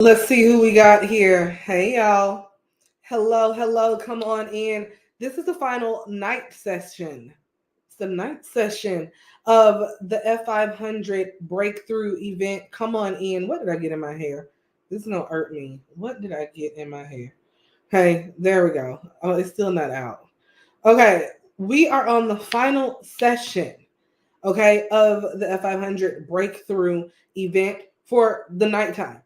Let's see who we got here. Hey, y'all. Hello, hello. Come on in. This is the final night session. It's the night session of the F500 breakthrough event. Come on in. What did I get in my hair? This is no hurt me. What did I get in my hair? Hey, there we go. Oh, it's still not out. Okay, we are on the final session, okay, of the F500 breakthrough event for the nighttime.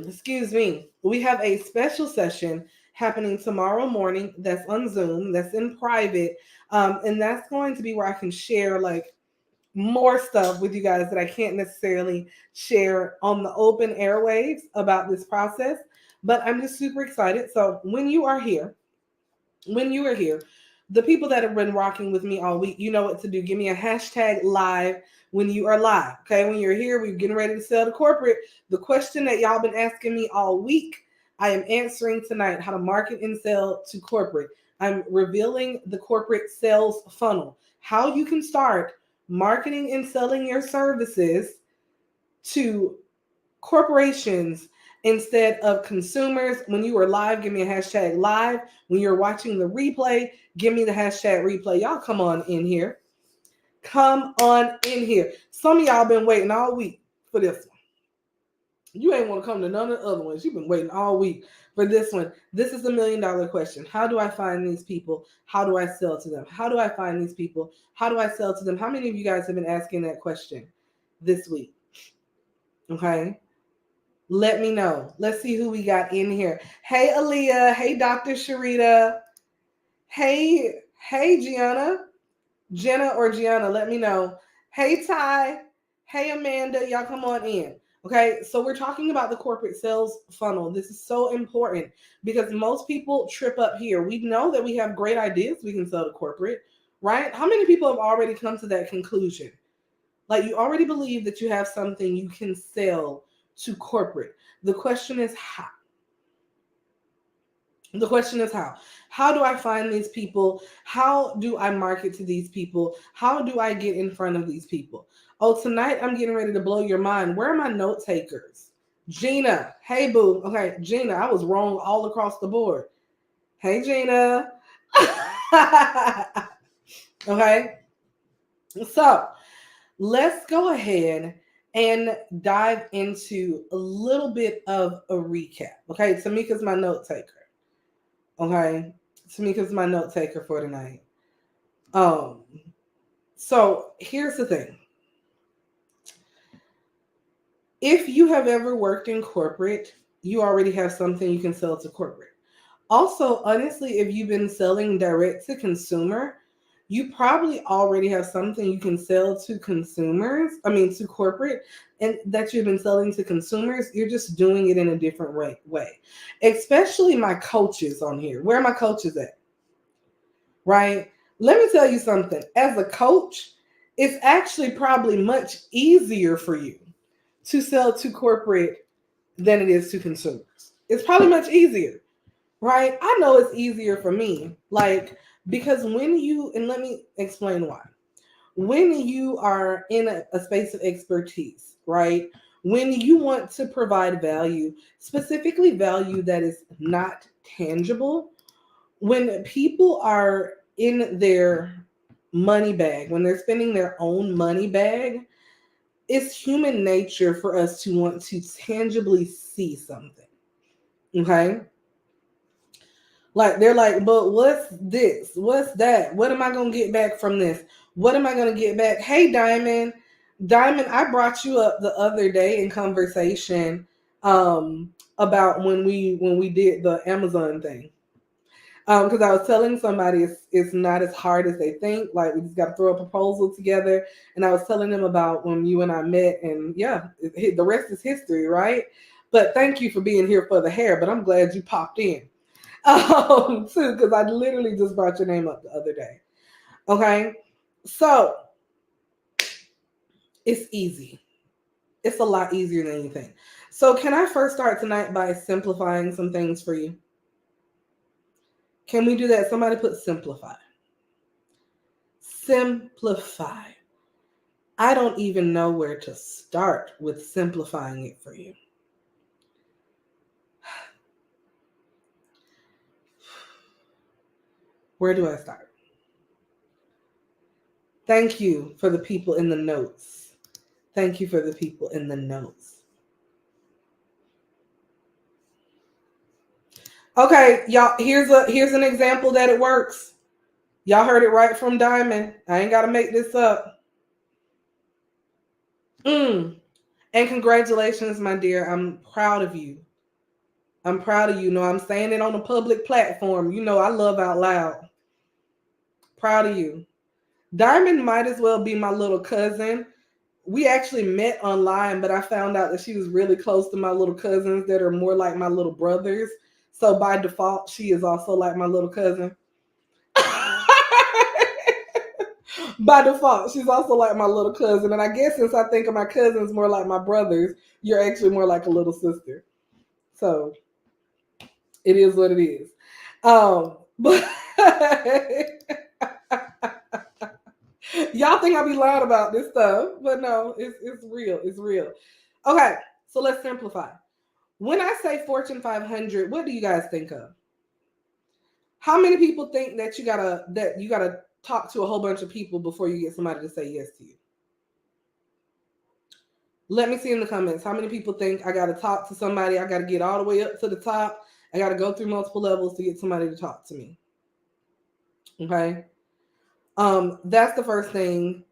Excuse me. We have a special session happening tomorrow morning that's on Zoom, that's in private. And that's going to be where I can share like more stuff with you guys that I can't necessarily share on the open airwaves about this process. But I'm just super excited. So when you are here, the people that have been rocking with me all week, you know what to do. Give me a hashtag live when you are live. Okay, when you're here, we're getting ready to sell to corporate. The question that y'all been asking me all week, I am answering tonight: how to market and sell to corporate. I'm revealing the corporate sales funnel, how you can start marketing and selling your services to corporations instead of consumers. When you are live, give me a hashtag live. When you're watching the replay, give me the hashtag replay. Y'all come on in here. Come on in here. Some of y'all been waiting all week for this one. You ain't want to come to none of the other ones. You've been waiting all week for this one. This is the $1,000,000 question. How do I find these people? How do I sell to them? How do I find these people? How do I sell to them? How many of you guys have been asking that question this week? Okay. Let me know. Let's see who we got in here. Hey, Aaliyah. Hey, Dr. Sharita. Hey, Gianna. Jenna or Gianna, let me know. Hey, Ty. Hey, Amanda. Y'all come on in. Okay, so we're talking about the corporate sales funnel. This is so important because most people trip up here. We know that we have great ideas we can sell to corporate, right? How many people have already come to that conclusion? Like you already believe that you have something you can sell to corporate. The question is how. The question is how. How do I find these people? How do I market to these people? How do I get in front of these people? Oh, tonight I'm getting ready to blow your mind. Where are my note takers? Gina. Hey, boo. Okay, Gina, I was wrong all across the board. Hey, Gina. Okay, so let's go ahead and dive into a little bit of a recap. Okay, Tamika's my note taker. Okay, Tamika's my note taker for tonight. Um, so here's the thing. If you have ever worked in corporate, you already have something you can sell to corporate. Also, honestly, if you've been selling direct to consumer, you probably already have something you can sell to consumers, I mean, to corporate, and that you've been selling to consumers. You're just doing it in a different way. Especially my coaches on here. Where are my coaches at? Right? Let me tell you something. As a coach, it's actually probably much easier for you to sell to corporate than it is to consumers. It's probably much easier, right? I know it's easier for me, like, because and let me explain why. When you are in a space of expertise, right? When you want to provide value, specifically value that is not tangible, when people are in their money bag, when they're spending their own money bag, it's human nature for us to want to tangibly see something. Okay? Like they're like, but what's this? What's that? What am I gonna get back from this? What am I gonna get back? Hey, Diamond. Diamond, I brought you up the other day in conversation about when we did the Amazon thing. Because I was telling somebody it's not as hard as they think. Like we just got to throw a proposal together, and I was telling them about when you and I met, and yeah, the rest is history, right? But thank you for being here for the hair. But I'm glad you popped in too, because I literally just brought your name up the other day. Okay, so it's easy. It's a lot easier than you think. So can I first start tonight by simplifying some things for you? Can we do that? Somebody put simplify. Simplify. I don't even know where to start with simplifying it for you. Where do I start? Thank you for the people in the notes. Thank you for the people in the notes. Okay, y'all, here's an example that it works. Y'all heard it right from Diamond. I ain't got to make this up. And congratulations, my dear. I'm proud of you. I'm proud of you. No, I'm saying it on a public platform. You know, I love out loud. Proud of you. Diamond might as well be my little cousin. We actually met online, but I found out that she was really close to my little cousins that are more like my little brothers. So by default, she is also like my little cousin. By default, she's also like my little cousin. And I guess since I think of my cousins more like my brothers, you're actually more like a little sister. So it is what it is. But y'all think I be lying about this stuff, but no, it's real. It's real. Okay, so let's simplify. When I say Fortune 500, what do you guys think of? How many people think that you gotta talk to a whole bunch of people before you get somebody to say yes to you? Let me see in the comments. How many people think I gotta talk to somebody? I gotta get all the way up to the top. I gotta go through multiple levels to get somebody to talk to me. Okay. That's the first thing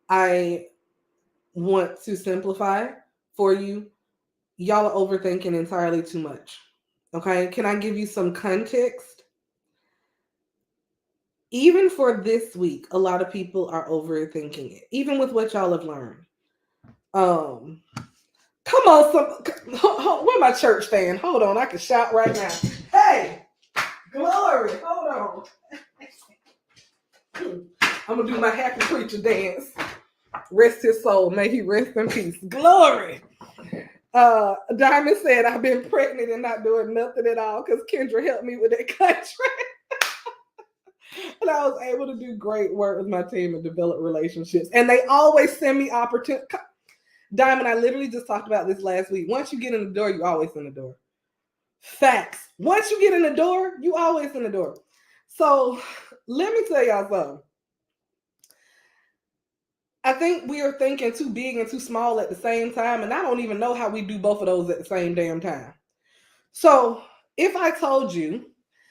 I want to simplify for you. Y'all are overthinking entirely too much. Okay. Can I give you some context? Even for this week, a lot of people are overthinking it, even with what y'all have learned. Come on, where my church fan? Hold on, I can shout right now. Hey, glory, hold on. I'm gonna do my happy preacher dance. Rest his soul, may he rest in peace. Glory. Diamond said, I've been pregnant and not doing nothing at all because Kendra helped me with that contract. And I was able to do great work with my team and develop relationships. And they always send me opportunities. Diamond, I literally just talked about this last week. Once you get in the door, you always in the door. Facts. Once you get in the door, you always in the door. So let me tell y'all something. I think we are thinking too big and too small at the same time, and I don't even know how we do both of those at the same damn time. So if I told you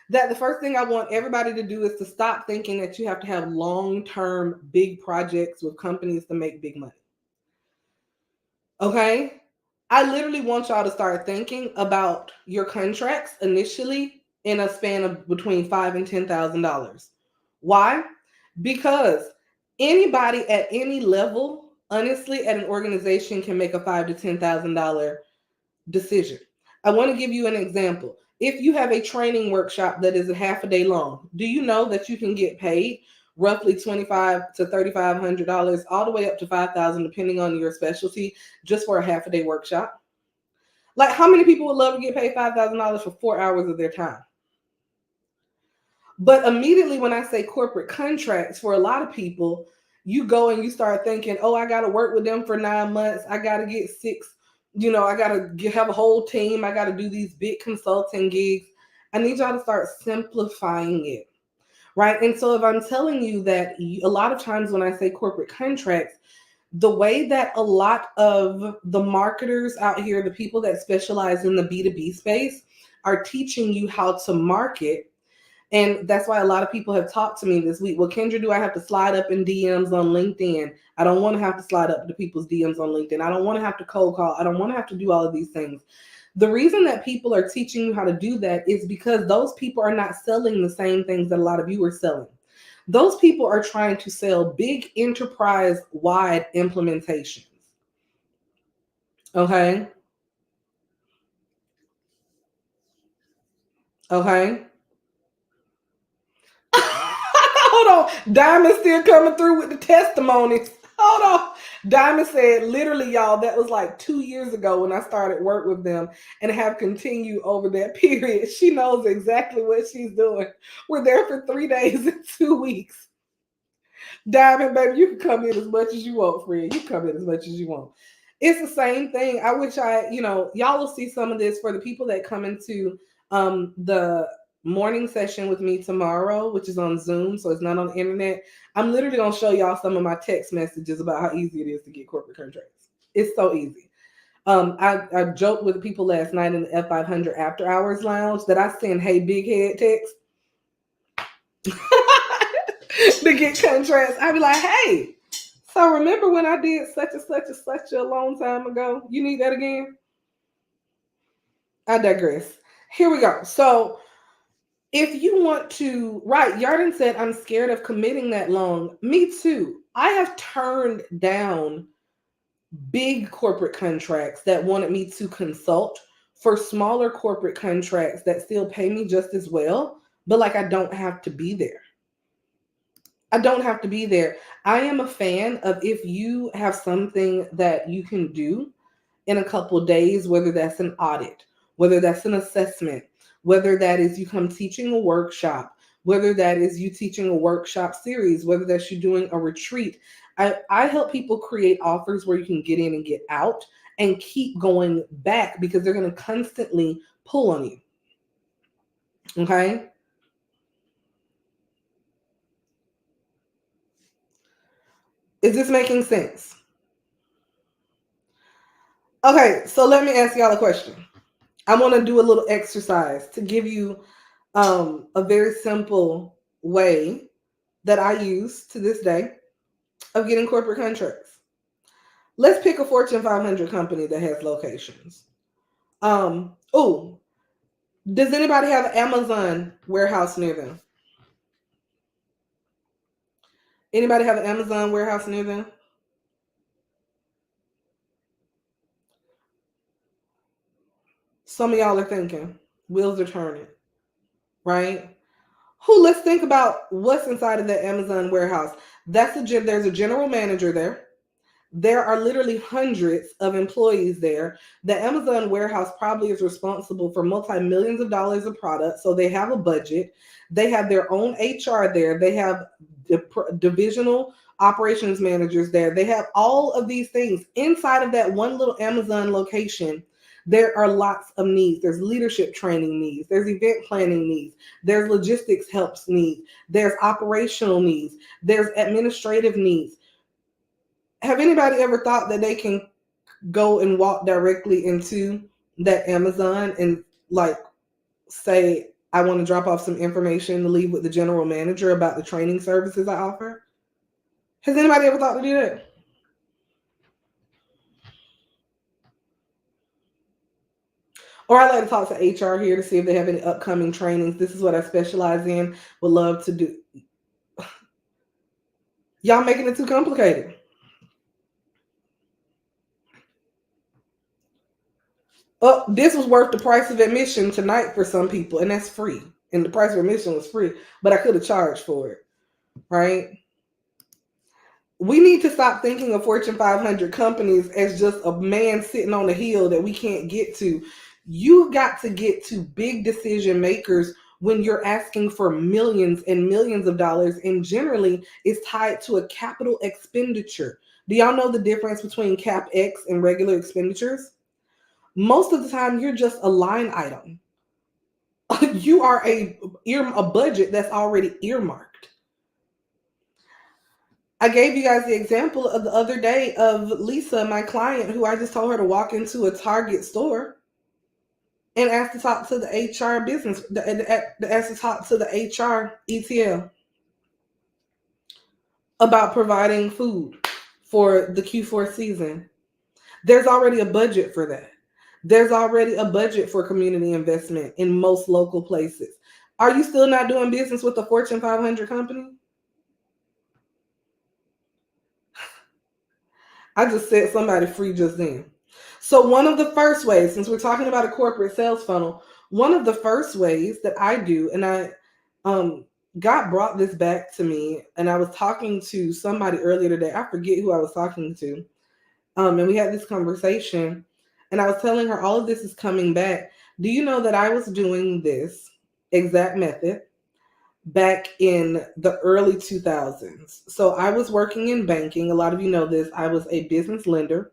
that the first thing I want everybody to do is to stop thinking that you have to have long-term big projects with companies to make big money. Okay? I literally want y'all to start thinking about your contracts initially in a span of between $5,000 and $10,000. Why? Because anybody at any level, honestly, at an organization can make a $5,000 to $10,000 decision. I want to give you an example. If you have a training workshop that is a half a day long, do you know that you can get paid roughly $2,500 to $3,500, all the way up to $5,000, depending on your specialty, just for a half a day workshop? Like, how many people would love to get paid $5,000 for 4 hours of their time? But immediately when I say corporate contracts, for a lot of people, you go and you start thinking, oh, I got to work with them for 9 months. I got to get 6, I got to have a whole team. I got to do these big consulting gigs. I need y'all to start simplifying it, right? And so if I'm telling you that a lot of times when I say corporate contracts, the way that a lot of the marketers out here, the people that specialize in the B2B space, are teaching you how to market. And that's why a lot of people have talked to me this week. Well, Kendra, do I have to slide up in DMs on LinkedIn? I don't want to have to slide up to people's DMs on LinkedIn. I don't want to have to cold call. I don't want to have to do all of these things. The reason that people are teaching you how to do that is because those people are not selling the same things that a lot of you are selling. Those people are trying to sell big enterprise-wide implementations. Okay? Okay? Hold on. Diamond still coming through with the testimonies. Hold on. Diamond said, literally, y'all, that was like 2 years ago when I started work with them and have continued over that period. She knows exactly what she's doing. We're there for 3 days and 2 weeks. Diamond, baby, you can come in as much as you want, friend. You can come in as much as you want. It's the same thing. I wish y'all will see some of this for the people that come into the morning session with me tomorrow, which is on Zoom, so it's not on the internet. I'm literally gonna show y'all some of my text messages about how easy it is to get corporate contracts. It's so easy. I joked with people last night in the F500 After Hours Lounge that I send "Hey Big Head" text to get contracts. I'd be like, "Hey, so remember when I did such and such and such a long time ago? You need that again?" I digress. Here we go. So if you want to, right, Yarden said, "I'm scared of committing that long." Me too. I have turned down big corporate contracts that wanted me to consult for smaller corporate contracts that still pay me just as well, but like I don't have to be there. I don't have to be there. I am a fan of if you have something that you can do in a couple of days, whether that's an audit, whether that's an assessment, whether that is you come teaching a workshop, whether that is you teaching a workshop series, whether that's you doing a retreat. I help people create offers where you can get in and get out and keep going back because they're going to constantly pull on you. Okay? Is this making sense? Okay, so let me ask y'all a question. I want to do a little exercise to give you a very simple way that I use to this day of getting corporate contracts. Let's pick a Fortune 500 company that has locations. Oh, does anybody have an Amazon warehouse near them? Anybody have an Amazon warehouse near them? Some of y'all are thinking, wheels are turning, right? Let's think about what's inside of that Amazon warehouse. There's a general manager there. There are literally hundreds of employees there. The Amazon warehouse probably is responsible for multi-millions of dollars of products. So they have a budget. They have their own HR there. They have divisional operations managers there. They have all of these things inside of that one little Amazon location. There are lots of needs. There's leadership training needs. There's event planning needs. There's logistics helps needs. There's operational needs. There's administrative needs. Have anybody ever thought that they can go and walk directly into that Amazon and like say, I want to drop off some information to leave with the general manager about the training services I offer? Has anybody ever thought to do that? Or I like to talk to HR here to see if they have any upcoming trainings. This is what I specialize in. Would love to do. Y'all making it too complicated. Oh, this was worth the price of admission tonight for some people, and that's free. And the price of admission was free, but I could have charged for it, right? We need to stop thinking of Fortune 500 companies as just a man sitting on a hill that we can't get to. You got to get to big decision makers when you're asking for millions and millions of dollars, and generally it's tied to a capital expenditure. Do y'all know the difference between CapEx and regular expenditures? Most of the time, you're just a line item. You are a budget that's already earmarked. I gave you guys the example of the other day of Lisa, my client, who I just told her to walk into a Target store and ask to talk to the HR business, ask to talk to the HR ETL about providing food for the Q4 season. There's already a budget for that. There's already a budget for community investment in most local places. Are you still not doing business with a Fortune 500 company? I just said somebody free just then. So one of the first ways, since we're talking about a corporate sales funnel, one of the first ways that I do, and God brought this back to me, and I was talking to somebody earlier today. I forget who I was talking to. And we had this conversation, and I was telling her all of this is coming back. Do you know that I was doing this exact method back in the early 2000s. So I was working in banking. A lot of you know this. I was a business lender.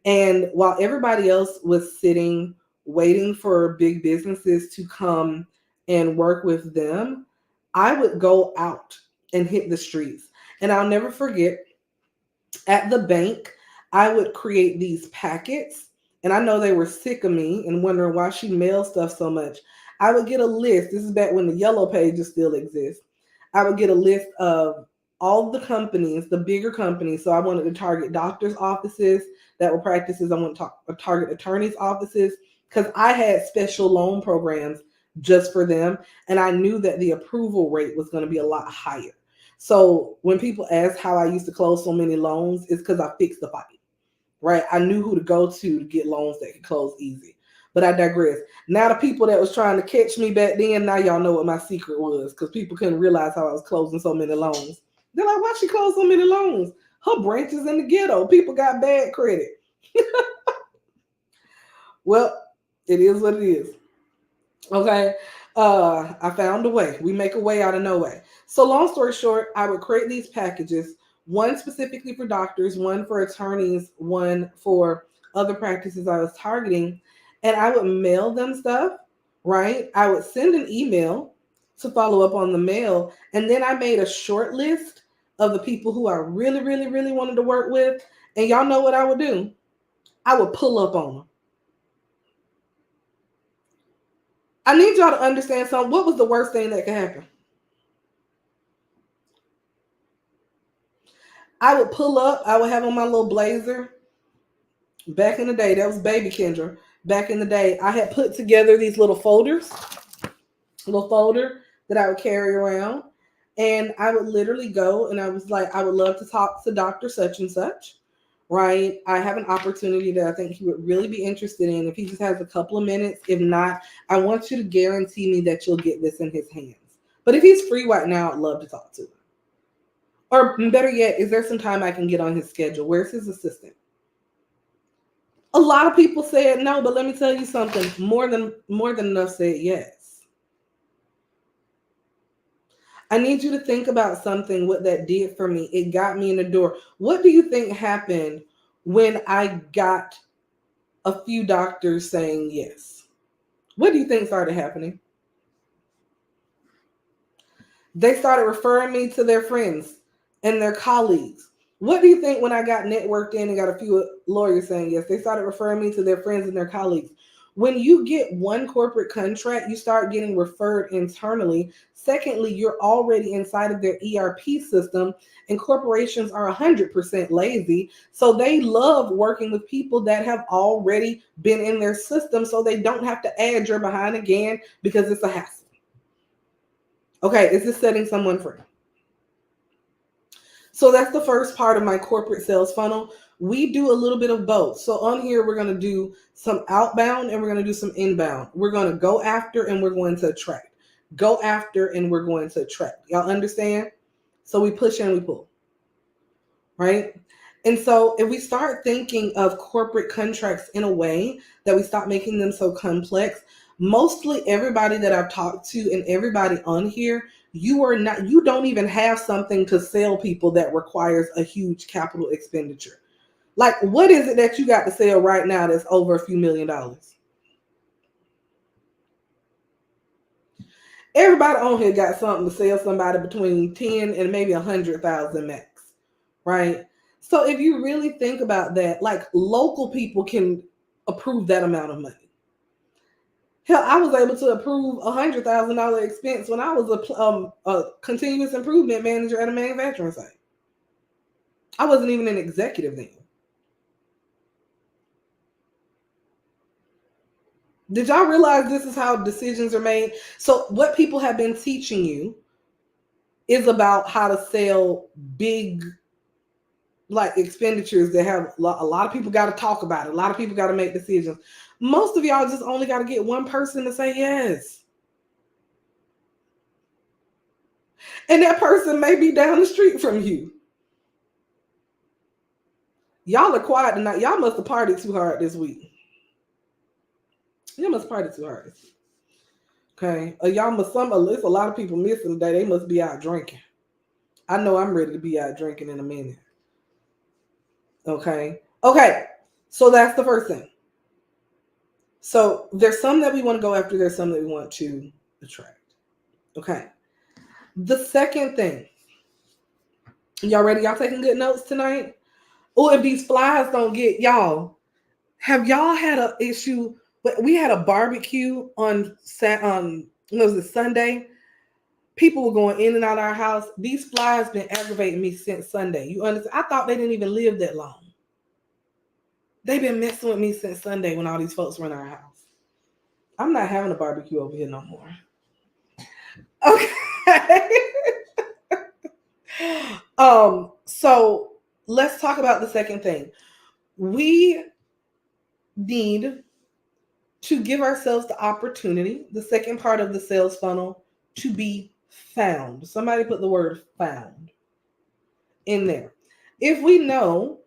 And while everybody else was sitting waiting for big businesses to come and work with them, I would go out and hit the streets. And I'll never forget, at the bank, I would create these packets. And I know they were sick of me and wondering why she mailed stuff so much. I would get a list. This is back when the yellow pages still exist. I would get a list of all the companies, the bigger companies. So I wanted to target doctors' offices that were practices. I wanted to target attorneys' offices because I had special loan programs just for them. And I knew that the approval rate was going to be a lot higher. So when people ask how I used to close so many loans, it's because I fixed the fight, right? I knew who to go to get loans that could close easy. But I digress. Now the people that was trying to catch me back then, now y'all know what my secret was, because people couldn't realize how I was closing so many loans. They're like, why she closed so many loans? Her branches in the ghetto. People got bad credit. Well, it is what it is. Okay. I found a way. We make a way out of no way. So long story short, I would create these packages, one specifically for doctors, one for attorneys, one for other practices I was targeting, and I would mail them stuff, right? I would send an email to follow up on the mail, and then I made a short list of the people who I really, really, really wanted to work with. And y'all know what I would do? I would pull up on them. I need y'all to understand something. What was the worst thing that could happen? I would pull up. I would have on my little blazer. Back in the day, that was baby Kendra. Back in the day, I had put together these little folders, little folder that I would carry around. And I would literally go and I was like, I would love to talk to Dr. Such and such, right? I have an opportunity that I think he would really be interested in if he just has a couple of minutes. If not, I want you to guarantee me that you'll get this in his hands. But if he's free right now, I'd love to talk to him. Or better yet, is there some time I can get on his schedule? Where's his assistant? A lot of people said no, but let me tell you something. More than enough said yes. I need you to think about something, what that did for me. It got me in the door. What do you think happened when I got a few doctors saying yes? What do you think started happening? They started referring me to their friends and their colleagues. What do you think when I got networked in and got a few lawyers saying yes? They started referring me to their friends and their colleagues. When you get one corporate contract, you start getting referred internally. Secondly, you're already inside of their ERP system, and corporations are 100% lazy. So they love working with people that have already been in their system so they don't have to add your behind again because it's a hassle. Okay, is this setting someone free? So that's the first part of my corporate sales funnel. We do a little bit of both. So on here, we're going to do some outbound and we're going to do some inbound. We're going to go after and we're going to attract. Go after and we're going to attract. Y'all understand? So we push and we pull, right? And so if we start thinking of corporate contracts in a way that we stop making them so complex, mostly everybody that I've talked to and everybody on here, you don't even have something to sell people that requires a huge capital expenditure. Like, what is it that you got to sell right now that's over a few $1,000,000? Everybody on here got something to sell somebody between 10 and maybe 100,000 max, right? So if you really think about that, like local people can approve that amount of money. Hell, I was able to approve $100,000 expense when I was a continuous improvement manager at a manufacturing site. I wasn't even an executive then. Did y'all realize this is how decisions are made? So what people have been teaching you is about how to sell big, like, expenditures that have a lot of people got to talk about it. A lot of people got to make decisions. Most of y'all just only got to get one person to say yes. And that person may be down the street from you. Y'all are quiet tonight. Y'all must have partied too hard this week. You must have partied too hard. Okay. It's a lot of people missing today. They must be out drinking. I know I'm ready to be out drinking in a minute. Okay. Okay. So that's the first thing. So there's some that we want to go after, there's some that we want to attract. Okay. The second thing, y'all ready? Y'all taking good notes tonight? Oh, if these flies don't get y'all, have y'all had an issue? We had a barbecue on what was it, Sunday? People were going in and out of our house. These flies been aggravating me since Sunday. You understand? I thought they didn't even live that long. They've been messing with me since Sunday when all these folks were in our house. I'm not having a barbecue over here no more. Okay. So let's talk about the second thing. We need to give ourselves the opportunity, the second part of the sales funnel, to be found. Somebody put the word found in there. If we know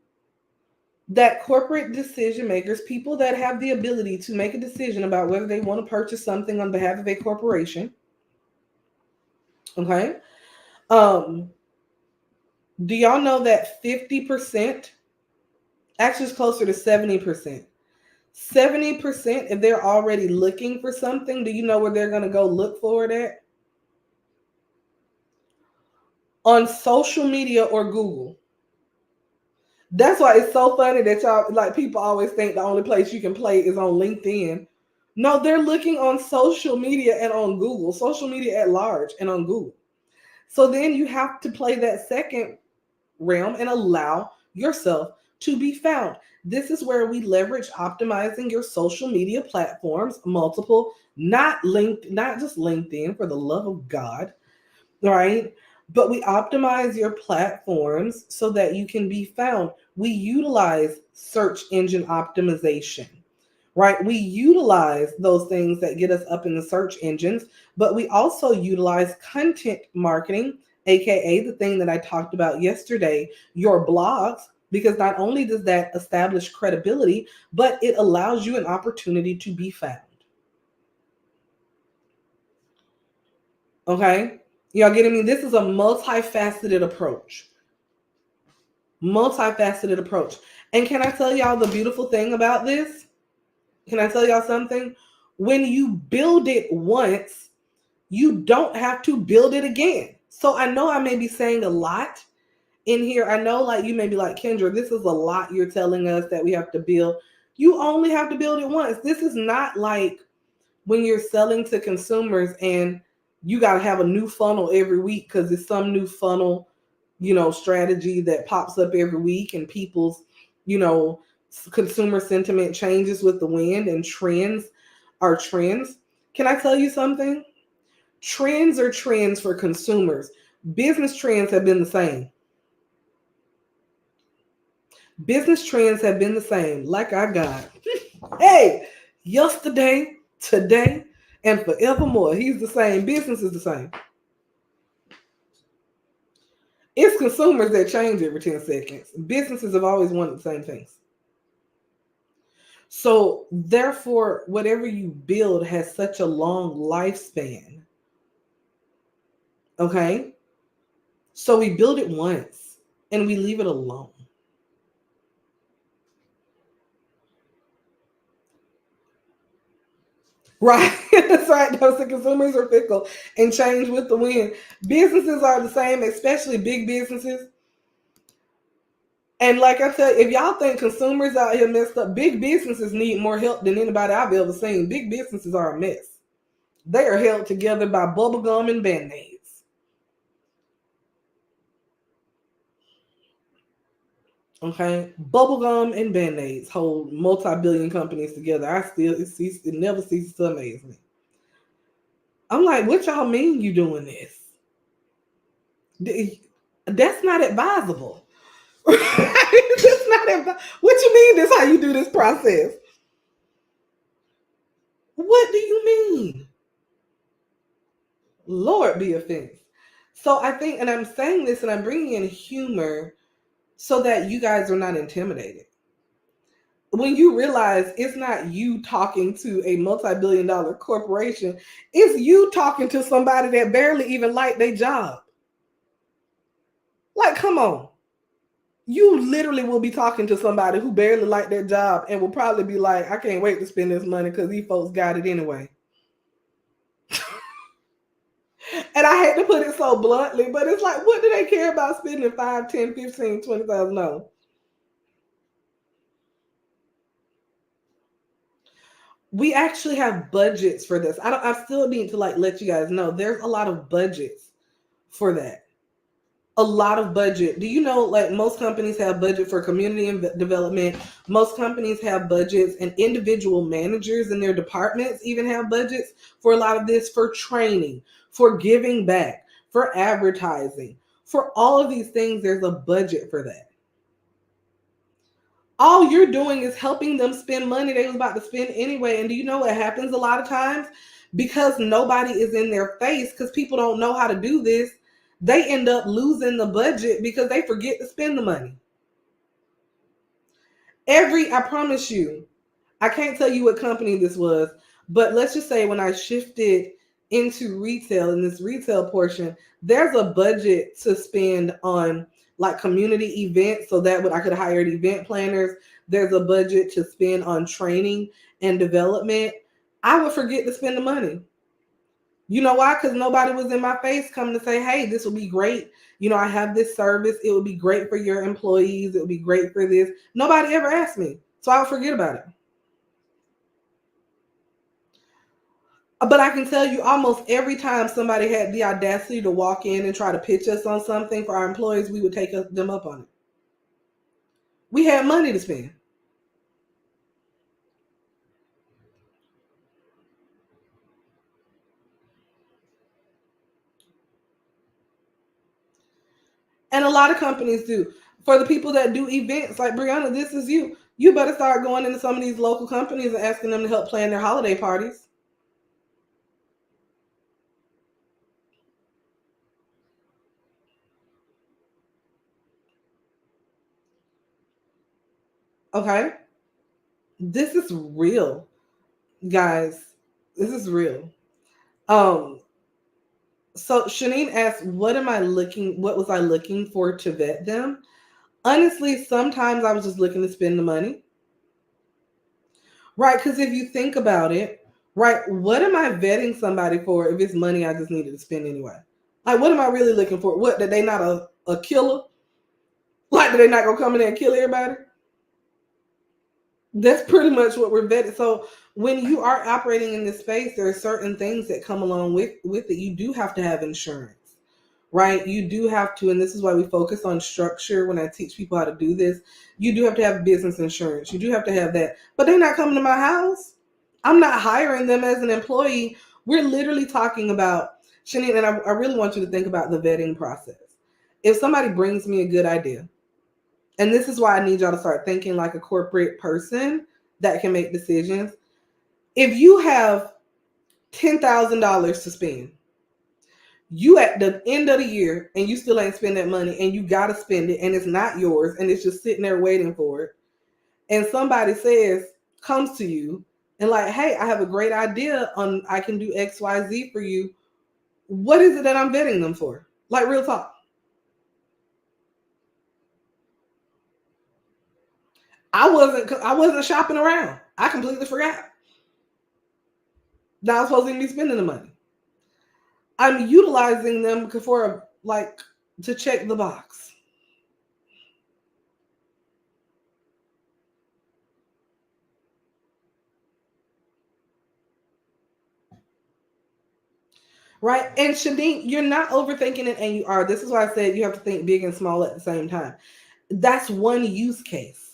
that corporate decision makers, people that have the ability to make a decision about whether they want to purchase something on behalf of a corporation, okay, do y'all know that 50%, actually it's closer to 70%, 70%, if they're already looking for something, do you know where they're going to go look for it at? On social media or Google. That's why it's so funny that y'all, like, people always think the only place you can play is on LinkedIn. No, they're looking on social media and on Google, social media at large and on Google. So then you have to play that second realm and allow yourself to be found. This is where we leverage optimizing your social media platforms, multiple, not just LinkedIn, for the love of God, right? But we optimize your platforms so that you can be found. We utilize search engine optimization, right? We utilize those things that get us up in the search engines, but we also utilize content marketing, AKA the thing that I talked about yesterday, your blogs, because not only does that establish credibility, but it allows you an opportunity to be found. Okay? Y'all getting me? This is a multifaceted approach. Multifaceted approach. And can I tell y'all the beautiful thing about this? Can I tell y'all something? When you build it once, you don't have to build it again. So I know I may be saying a lot in here. I know, like, you may be like, Kendra, this is a lot you're telling us that we have to build. You only have to build it once. This is not like when you're selling to consumers and you got to have a new funnel every week because it's some new funnel, strategy that pops up every week, and people's, consumer sentiment changes with the wind, and trends are trends. Can I tell you something? Trends are trends for consumers. Business trends have been the same. Business trends have been the same. Like I got, hey, yesterday, today, and forevermore. He's the same. Business is the same. It's consumers that change every 10 seconds. Businesses have always wanted the same things. So therefore, whatever you build has such a long lifespan. Okay? So we build it once and we leave it alone. Right. That's right. Those consumers are fickle and change with the wind. Businesses are the same, especially big businesses. And like I said, if y'all think consumers out here messed up, big businesses need more help than anybody I've ever seen. Big businesses are a mess. They are held together by bubblegum and Band-Aids. Okay? Bubblegum and Band-Aids hold multi-billion companies together. It never ceases to amaze me. I'm like, what y'all mean you doing this? That's not advisable. That's not what you mean this how you do this process? What do you mean? Lord be offense. So I think, and I'm saying this and I'm bringing in humor so that you guys are not intimidated. when you realize it's not you talking to a multi-billion-dollar corporation, it's you talking to somebody that barely even like their job. Like, come on. You literally will be talking to somebody who barely like their job and will probably be like, I can't wait to spend this money because these folks got it anyway. And I hate to put it so bluntly, but it's like, what do they care about spending 5, 10, 15, 20,000 dollars? We actually have budgets for this. I still need to like let you guys know there's a lot of budgets for that. A lot of budget. Do you know, like, most companies have budget for community development? Most companies have budgets, and individual managers in their departments even have budgets for a lot of this, for training, for giving back, for advertising, for all of these things. There's a budget for that. All you're doing is helping them spend money they was about to spend anyway. And do you know what happens a lot of times? Because nobody is in their face, because people don't know how to do this, they end up losing the budget because they forget to spend the money. I promise you, I can't tell you what company this was, but let's just say when I shifted into retail, in this retail portion, there's a budget to spend on like community events, so that I could hire event planners. There's a budget to spend on training and development. I would forget to spend the money. You know why? Because nobody was in my face coming to say, hey, this will be great. You know, I have this service. It would be great for your employees. It would be great for this. Nobody ever asked me. So I would forget about it. But I can tell you, almost every time somebody had the audacity to walk in and try to pitch us on something for our employees, we would take them up on it. We had money to spend. And a lot of companies do. For the people that do events, like Brianna, this is you. You better start going into some of these local companies and asking them to help plan their holiday parties. Okay? This is real, guys. This is real. Um, so Shanine asked, what was I looking for to vet them? Honestly, sometimes I was just looking to spend the money. Right? Because if you think about it, right, what am I vetting somebody for if it's money I just needed to spend anyway? Like, what am I really looking for? What, that they not a killer? Like, that they not gonna come in there and kill everybody? That's pretty much what we're vetting. So when you are operating in this space, there are certain things that come along with it. You do have to have insurance, right? You do have to, and this is why we focus on structure when I teach people how to do this. You do have to have business insurance. You do have to have that. But they're not coming to my house. I'm not hiring them as an employee. We're literally talking about, Shanine, and I really want you to think about the vetting process. If somebody brings me a good idea, and this is why I need y'all to start thinking like a corporate person that can make decisions. If you have $10,000 to spend, you at the end of the year and you still ain't spend that money and you got to spend it and it's not yours and it's just sitting there waiting for it. And somebody comes to you and like, hey, I have a great idea on, I can do XYZ for you. What is it that I'm vetting them for? Like, real talk. I wasn't shopping around. I completely forgot that I was supposed to be spending the money. I'm utilizing them for like to check the box. Right? And Shadeen, you're not overthinking it, and you are. This is why I said you have to think big and small at the same time. That's one use case.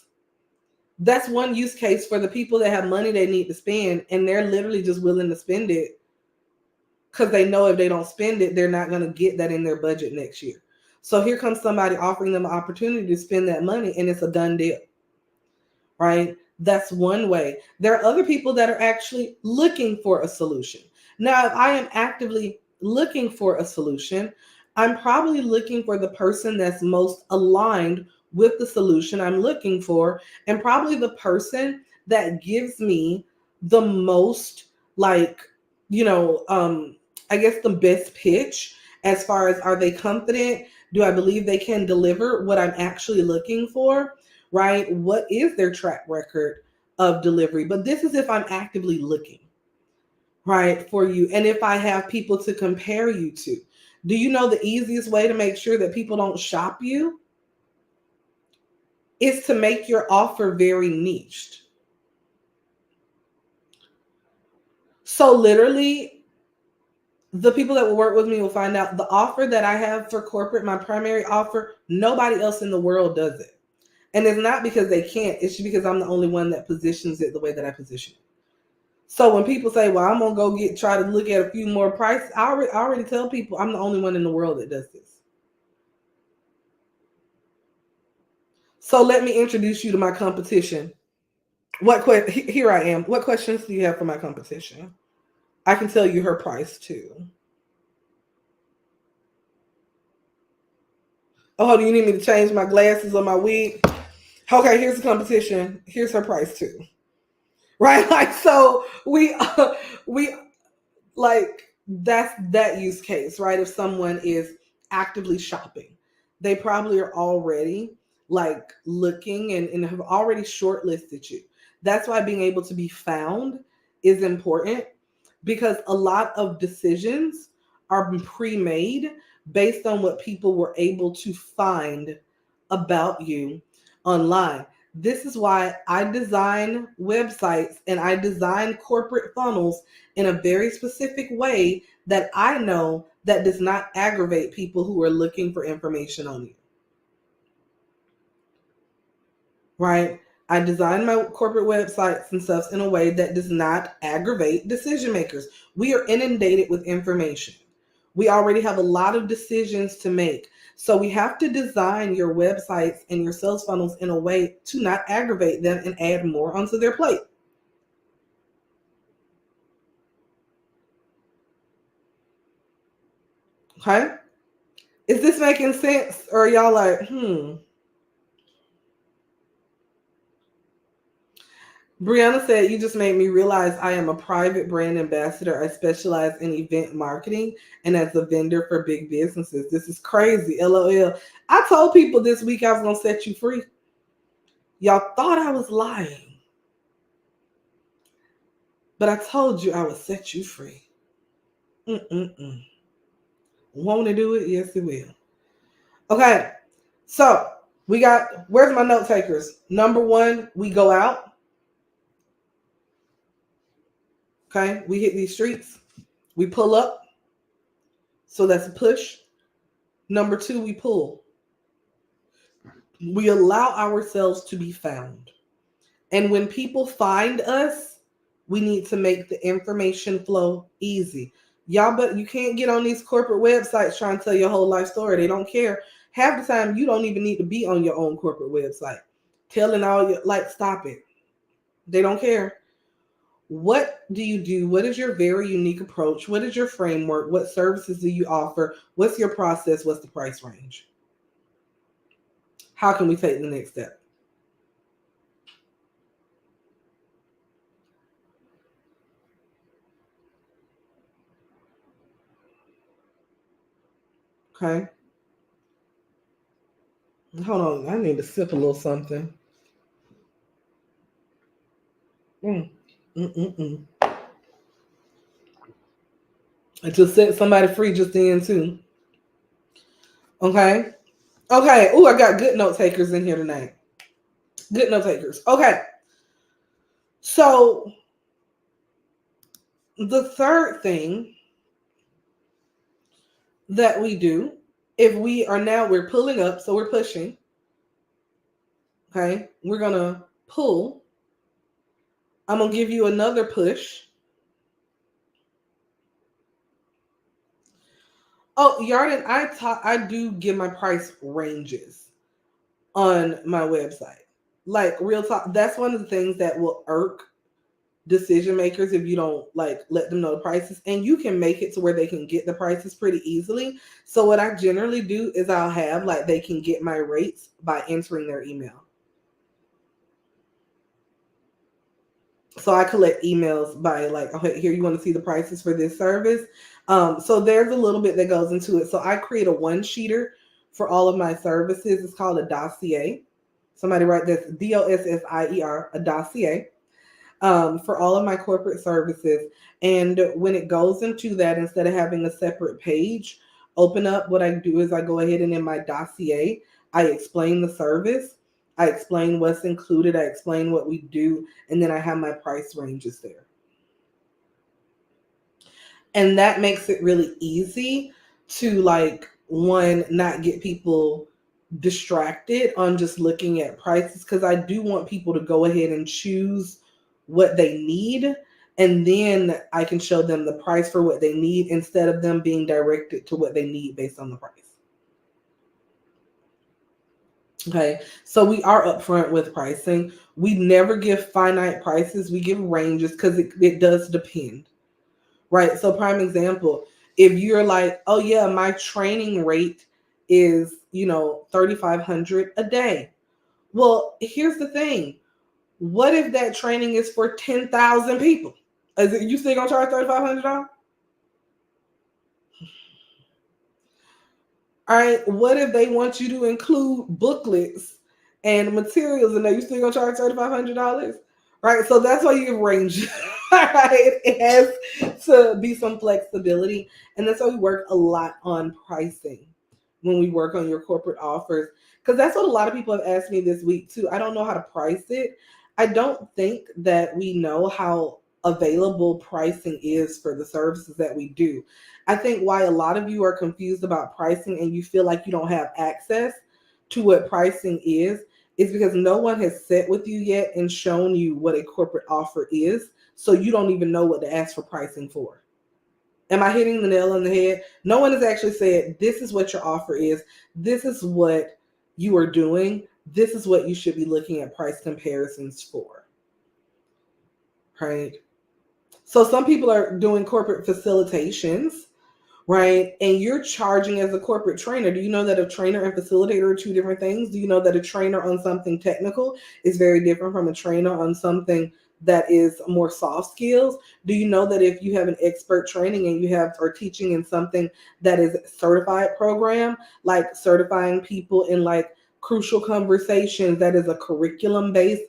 That's one use case for the people that have money they need to spend, and they're literally just willing to spend it because they know if they don't spend it, they're not going to get that in their budget next year. So here comes somebody offering them an opportunity to spend that money, and it's a done deal. Right? That's one way. There are other people that are actually looking for a solution. Now, if I am actively looking for a solution, I'm probably looking for the person that's most aligned with the solution I'm looking for, and probably the person that gives me the most, like, you know, I guess the best pitch as far as, are they confident? Do I believe they can deliver what I'm actually looking for? Right? What is their track record of delivery? But this is if I'm actively looking, right, for you. And if I have people to compare you to. Do you know the easiest way to make sure that people don't shop you is to make your offer very niched? So literally, the people that will work with me will find out the offer that I have for corporate, my primary offer, nobody else in the world does it. And it's not because they can't, it's just because I'm the only one that positions it the way that I position it. So when people say, well, I'm going to go try to look at a few more prices, I already tell people I'm the only one in the world that does this. So let me introduce you to my competition. Here I am. What questions do you have for my competition? I can tell you her price too. Oh, do you need me to change my glasses or my wig? Okay, here's the competition. Here's her price too. Right? Like, so we like, that's that use case, right? If someone is actively shopping, they probably are already like looking and have already shortlisted you. That's why being able to be found is important, because a lot of decisions are pre-made based on what people were able to find about you online. This is why I design websites and I design corporate funnels in a very specific way that I know that does not aggravate people who are looking for information on you. Right? I design my corporate websites and stuff in a way that does not aggravate decision makers. We are inundated with information. We already have a lot of decisions to make. So we have to design your websites and your sales funnels in a way to not aggravate them and add more onto their plate. Okay? Is this making sense? Or are y'all like, Brianna said, you just made me realize I am a private brand ambassador. I specialize in event marketing and as a vendor for big businesses. This is crazy. LOL. I told people this week I was going to set you free. Y'all thought I was lying. But I told you I would set you free. Want to do it? Yes, it will. Okay. So we got, where's my note takers? Number one, we go out. Okay. We hit these streets. We pull up. So that's a push. Number two, we pull. We allow ourselves to be found. And when people find us, we need to make the information flow easy. Y'all, but you can't get on these corporate websites trying to tell your whole life story. They don't care. Half the time, you don't even need to be on your own corporate website. Telling all your, like, stop it. They don't care. What do you do? What is your very unique approach? What is your framework? What services do you offer? What's your process? What's the price range? How can we take the next step? Okay. Hold on. I need to sip a little something. Mm. Mm-mm-mm. I just set somebody free just then too. Okay. Okay. Oh, I got good note takers in here tonight. Good note takers. Okay. So the third thing that we do, if we are now, we're pulling up, so we're pushing. Okay. We're going to pull. I'm going to give you another push. Oh, Yarden, I do give my price ranges on my website. Like, real talk, that's one of the things that will irk decision makers if you don't like let them know the prices, and you can make it to where they can get the prices pretty easily. So what I generally do is I'll have like they can get my rates by entering their email. So I collect emails by like, okay, here you want to see the prices for this service. So there's a little bit that goes into it. So I create a one-sheeter for all of my services. It's called a dossier. Somebody write this, DOSSIER, a dossier, for all of my corporate services. And when it goes into that, instead of having a separate page open up, what I do is I go ahead and in my dossier, I explain the service. I explain what's included. I explain what we do. And then I have my price ranges there. And that makes it really easy to like, one, not get people distracted on just looking at prices, because I do want people to go ahead and choose what they need, and then I can show them the price for what they need instead of them being directed to what they need based on the price. Okay, so we are upfront with pricing. We never give finite prices. We give ranges because it does depend, right? So prime example, if you're like, oh yeah, my training rate is, $3,500 a day. Well, here's the thing. What if that training is for 10,000 people? Is it, you still gonna charge $3,500? All right. What if they want you to include booklets and materials in there? You still gonna charge $3,500? Right. So that's why you give range. Right. It has to be some flexibility, and that's why we work a lot on pricing when we work on your corporate offers, because that's what a lot of people have asked me this week too. I don't know how to price it. I don't think that we know how available pricing is for the services that we do. I think why a lot of you are confused about pricing and you feel like you don't have access to what pricing is because no one has sat with you yet and shown you what a corporate offer is. So you don't even know what to ask for pricing for. Am I hitting the nail on the head? No one has actually said, this is what your offer is. This is what you are doing. This is what you should be looking at price comparisons for. Right? So some people are doing corporate facilitations, right? And you're charging as a corporate trainer. Do you know that a trainer and facilitator are two different things? Do you know that a trainer on something technical is very different from a trainer on something that is more soft skills? Do you know that if you have an expert training and you are teaching in something that is a certified program, like certifying people in like crucial conversations, that is a curriculum based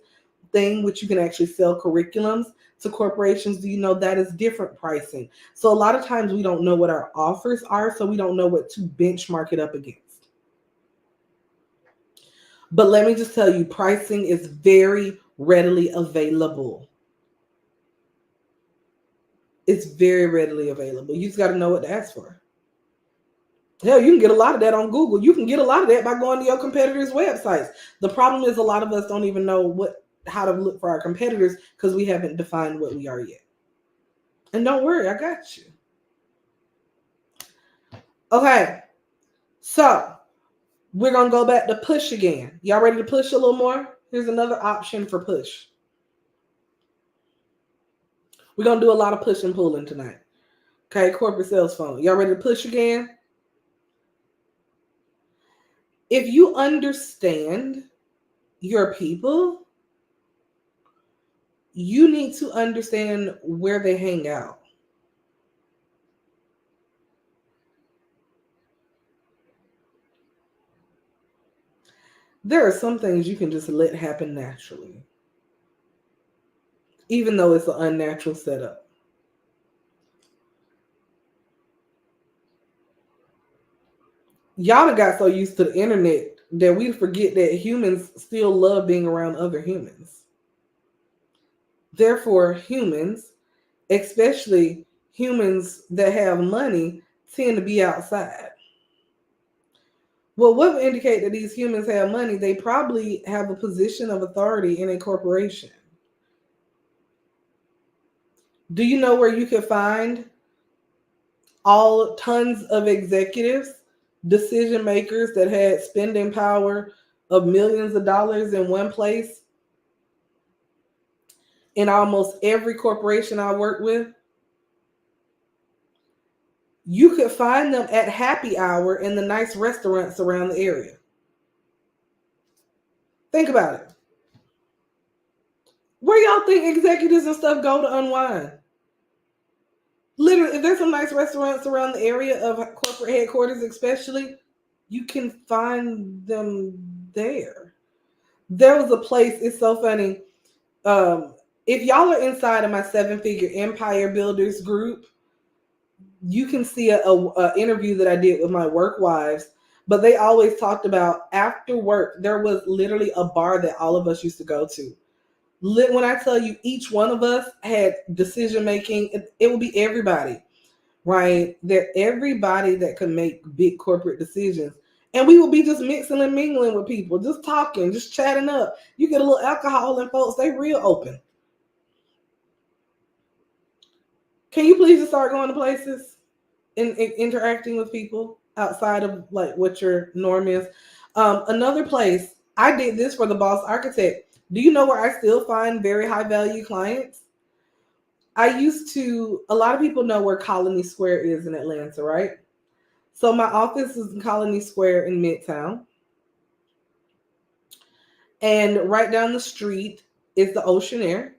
thing, which you can actually sell curriculums to corporations? Do you know that is different pricing? So a lot of times we don't know what our offers are, so we don't know what to benchmark it up against. But let me just tell you, pricing is very readily available. It's very readily available. You just got to know what to ask for. Hell, you can get a lot of that on Google. You can get a lot of that by going to your competitors' websites. The problem is a lot of us don't even know how to look for our competitors because we haven't defined what we are yet. And don't worry, I got you. Okay, so we're going to go back to push again. Y'all ready to push a little more? Here's another option for push. We're going to do a lot of push and pulling tonight. Okay, corporate sales funnel. Y'all ready to push again? If you understand your people, you need to understand where they hang out. There are some things you can just let happen naturally, even though it's an unnatural setup. Y'all got so used to the internet that we forget that humans still love being around other humans. Therefore, humans, especially humans that have money, tend to be outside. Well, what would indicate that these humans have money? They probably have a position of authority in a corporation. Do you know where you can find tons of executives, decision makers that had spending power of millions of dollars in one place? in almost every corporation I work with, you could find them at happy hour in the nice restaurants around the area. Think about it. Where y'all think executives and stuff go to unwind? Literally, if there's some nice restaurants around the area of corporate headquarters, especially, you can find them there. There was a place, it's so funny. If y'all are inside of my 7-figure empire builders group, you can see a interview that I did with my work wives, but they always talked about after work, there was literally a bar that all of us used to go to. When I tell you each one of us had decision making, it would be everybody, right? That everybody that could make big corporate decisions. And we would be just mixing and mingling with people, just talking, just chatting up. You get a little alcohol and folks, they real open. Can you please just start going to places and interacting with people outside of like what your norm is? Another place, I did this for the Boss Architect. Do you know where I still find very high value clients? I used to, a lot of people know where Colony Square is in Atlanta, right? So my office is in Colony Square in Midtown. And right down the street is the Ocean Air.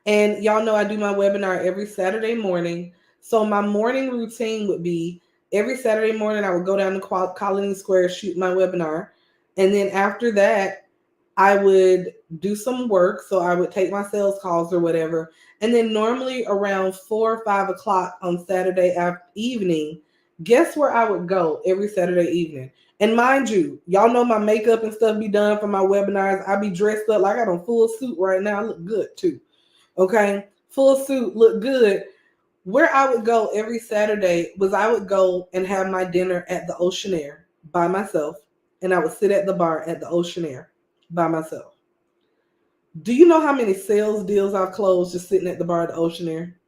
And y'all know I do my webinar every Saturday morning. So my morning routine would be every Saturday morning, I would go down to Colony Square, shoot my webinar. And then after that, I would do some work. So I would take my sales calls or whatever. And then normally around 4 or 5 o'clock on Saturday evening, guess where I would go every Saturday evening? And mind you, y'all know my makeup and stuff be done for my webinars. I be dressed up like I got on full suit right now. I look good too. Okay, full suit, look good. Where I would go every Saturday was I would go and have my dinner at the Ocean Air by myself. And I would sit at the bar at the Ocean Air by myself. Do you know how many sales deals I've closed just sitting at the bar at the Ocean Air?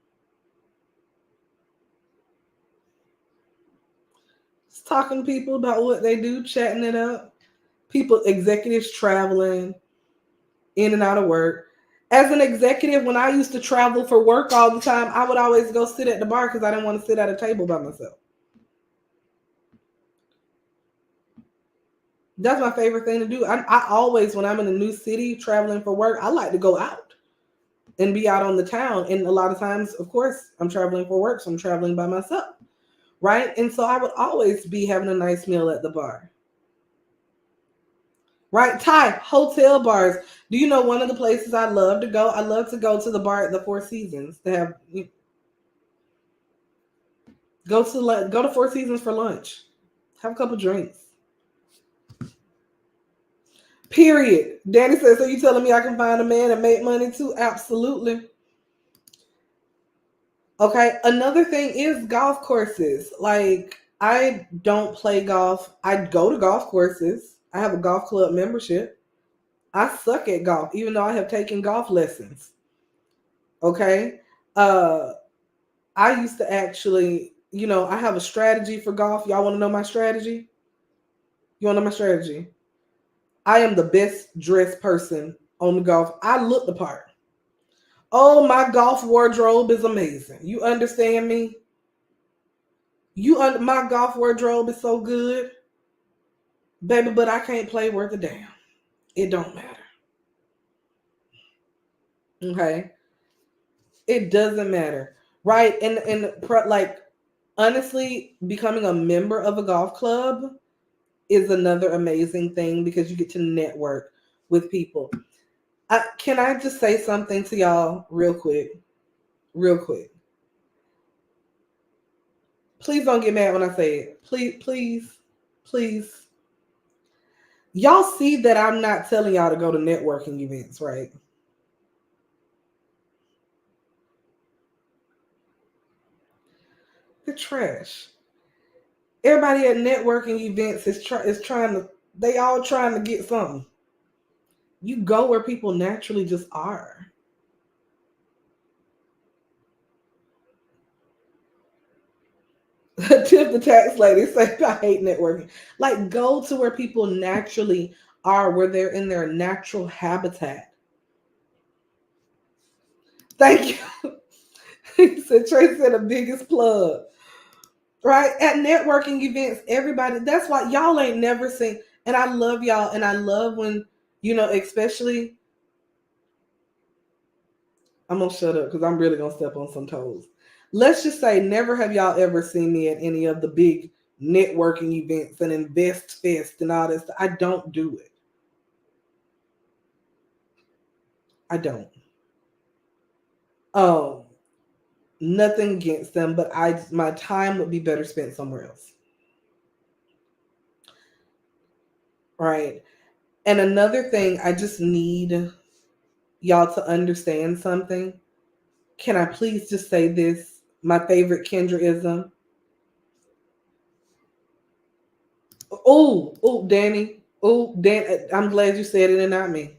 Just talking to people about what they do, chatting it up. People, executives traveling in and out of work. As an executive, when I used to travel for work all the time, I would always go sit at the bar because I didn't want to sit at a table by myself. That's my favorite thing to do. I always, when I'm in a new city traveling for work, I like to go out and be out on the town. And a lot of times, of course, I'm traveling for work, so I'm traveling by myself, right? And so I would always be having a nice meal at the bar. Right, Ty, hotel bars. Do you know one of the places I love to go? I love to go to the bar at the Four Seasons to have go to Four Seasons for lunch, have a couple drinks. Period. Danny says, so you telling me I can find a man and make money too? Absolutely. Okay. Another thing is golf courses. Like I don't play golf. I go to golf courses. I have a golf club membership. I suck at golf, even though I have taken golf lessons. Okay. I used to actually, I have a strategy for golf. Y'all want to know my strategy? You want to know my strategy? I am the best dressed person on the golf. I look the part. Oh, my golf wardrobe is amazing. You understand me? My golf wardrobe is so good, baby, but I can't play worth a damn. It don't matter. Okay, it doesn't matter, right? And like honestly, becoming a member of a golf club is another amazing thing because you get to network with people. Can I just say something to y'all real quick? Real quick. Please don't get mad when I say it. Please. Y'all see that I'm not telling y'all to go to networking events, right? They're trash. Everybody at networking events is trying to, they all trying to get something. You go where people naturally just are. Tip the tax lady say I hate networking. Like go to where people naturally are, where they're in their natural habitat. Thank you. He said, Tracy said the biggest plug. Right? At networking events, everybody, that's why y'all ain't never seen, and I love y'all, and I love when, especially, I'm gonna shut up because I'm really gonna step on some toes. Let's just say, never have y'all ever seen me at any of the big networking events and Invest Fest and all this. I don't do it. I don't. Um, Nothing against them, but my time would be better spent somewhere else. Right. And another thing, I just need y'all to understand something. Can I please just say this? My favorite Kendraism. Oh, Danny. Oh, Dan. I'm glad you said it and not me.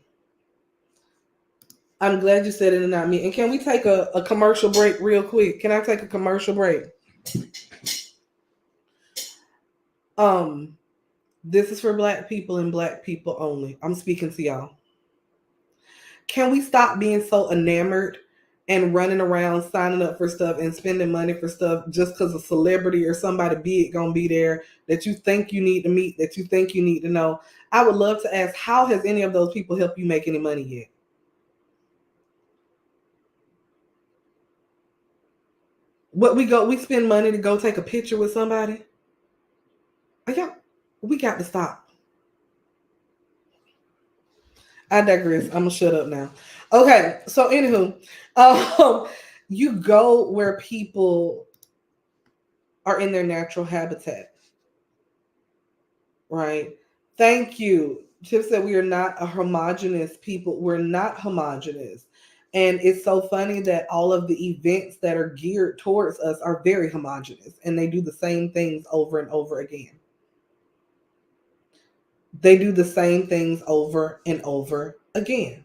I'm glad you said it and not me. And can we take a commercial break real quick? Can I take a commercial break? This is for Black people and Black people only. I'm speaking to y'all. Can we stop being so enamored and running around signing up for stuff and spending money for stuff just because a celebrity or somebody big gonna be there that you think you need to meet, that you think you need to know? I would love to ask, how has any of those people helped you make any money yet? We spend money to go take a picture with somebody? Yeah, we got to stop. I digress. I'm gonna shut up now. Okay, so anywho, you go where people are in their natural habitat, right? Thank you. Chip said we are not a homogenous people. We're not homogenous. And it's so funny that all of the events that are geared towards us are very homogenous and they do the same things over and over again. They do the same things over and over again.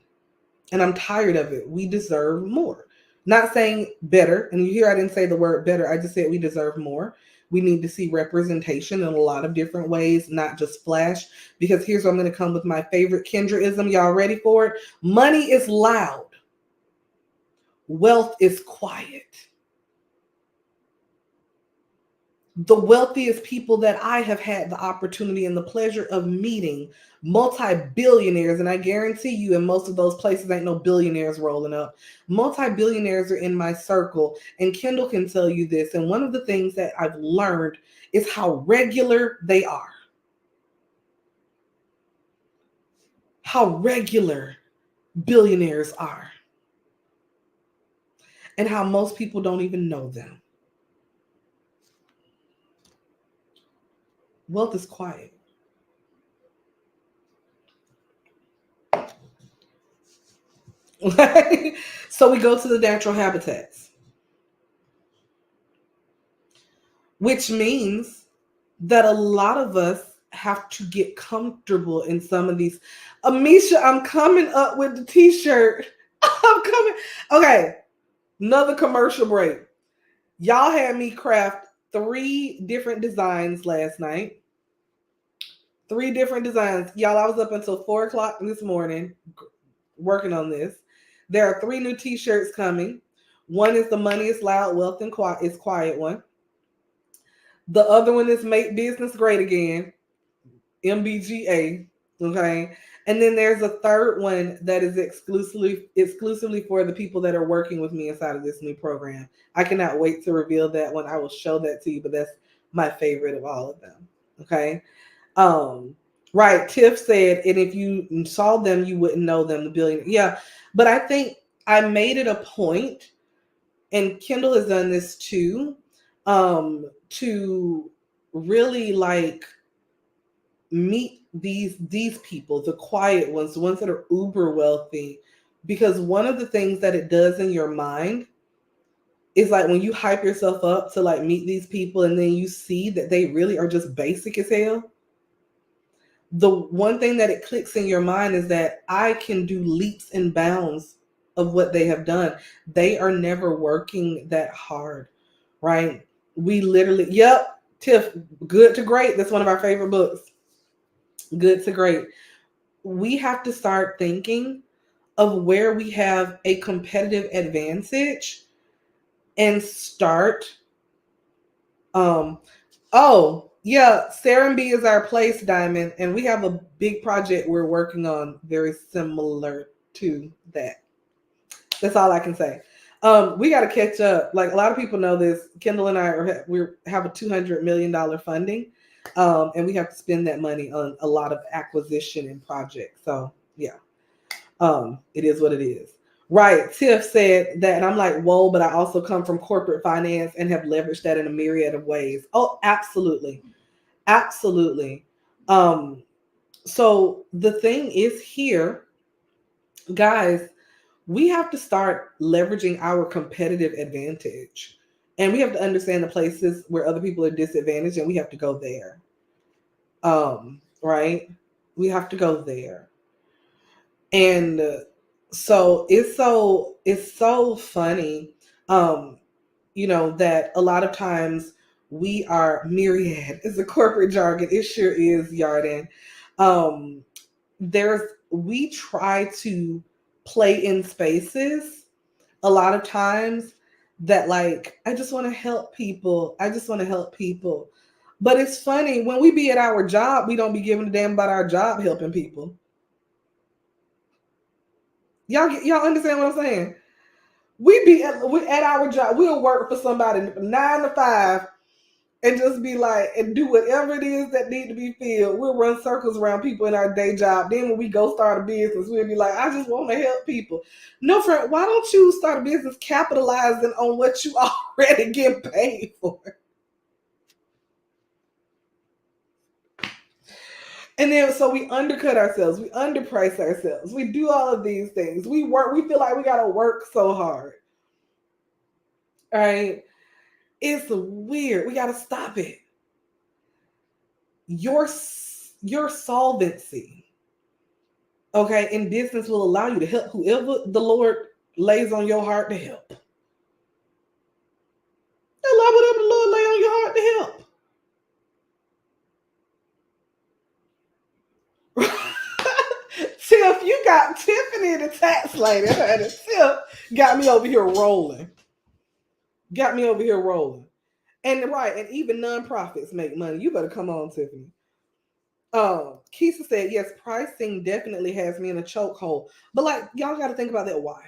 And I'm tired of it. We deserve more. Not saying better. And you hear I didn't say the word better. I just said we deserve more. We need to see representation in a lot of different ways, not just flash. Because here's where I'm going to come with my favorite Kendraism. Y'all ready for it? Money is loud. Wealth is quiet. The wealthiest people that I have had the opportunity and the pleasure of meeting, multi-billionaires, and I guarantee you in most of those places ain't no billionaires rolling up. Multi-billionaires are in my circle, and Kendall can tell you this. And one of the things that I've learned is how regular they are. How regular billionaires are. And how most people don't even know them. Wealth is quiet. So we go to the natural habitats, which means that a lot of us have to get comfortable in some of these. Amisha, I'm coming up with the t-shirt. I'm coming. Okay, another commercial break. Y'all had me craft 3 different designs last night. 3 different designs. Y'all, I was up until 4 o'clock this morning working on this. There are 3 new t-shirts coming. One is the Money is Loud, Wealth and Quiet is Quiet one. The other one is Make Business Great Again, MBGA. Okay. And then there's a third one that is exclusively for the people that are working with me inside of this new program. I cannot wait to reveal that one. I will show that to you, but that's my favorite of all of them. Okay. Right. Tiff said, and if you saw them, you wouldn't know them, the billion. Yeah. But I think I made it a point, and Kendall has done this too, to really like meet these people, the quiet ones, the ones that are uber wealthy, because one of the things that it does in your mind is like when you hype yourself up to like meet these people and then you see that they really are just basic as hell. The one thing that it clicks in your mind is that I can do leaps and bounds of what they have done. They are never working that hard, right? We literally, yep, Tiff, Good to Great. That's one of our favorite books. Good to Great. We have to start thinking of where we have a competitive advantage and start. Oh, yeah, Serenbe is our place, Diamond, and we have a big project we're working on very similar to that. That's all I can say. We got to catch up. Like a lot of people know this. Kendall and I we have a $200 million funding, and we have to spend that money on a lot of acquisition and projects. So yeah, it is what it is. Right. Tiff said that, and I'm like, whoa, but I also come from corporate finance and have leveraged that in a myriad of ways. Oh, absolutely. Absolutely. So the thing is here, guys, we have to start leveraging our competitive advantage. And we have to understand the places where other people are disadvantaged, and we have to go there. Right? We have to go there. And so it's so funny, um, that a lot of times we are myriad is a corporate jargon. It sure is, Yarden. Um, there's we try to play in spaces a lot of times that, like, I just want to help people. I just want to help people. But it's funny when we be at our job, we don't be giving a damn about our job helping people. Y'all understand what I'm saying? We at our job. We'll work for somebody 9 to 5 and just be like and do whatever it is that need to be filled. We'll run circles around people in our day job. Then when we go start a business, we'll be like, I just want to help people. No, friend, why don't you start a business capitalizing on what you already get paid for? And then so we undercut ourselves, we underprice ourselves, we do all of these things. We feel like we gotta work so hard. All right. It's weird. We gotta stop it. Your solvency, okay, in business will allow you to help whoever the Lord lays on your heart to help. Allow whatever the Lord lay on your heart to help. Tiff, you got Tiffany the tax lady, and Tiff got me over here rolling. Got me over here rolling. And right, and even nonprofits make money. You better come on, Tiffany. Keisha said, yes, pricing definitely has me in a chokehold. But like, y'all got to think about that. Why?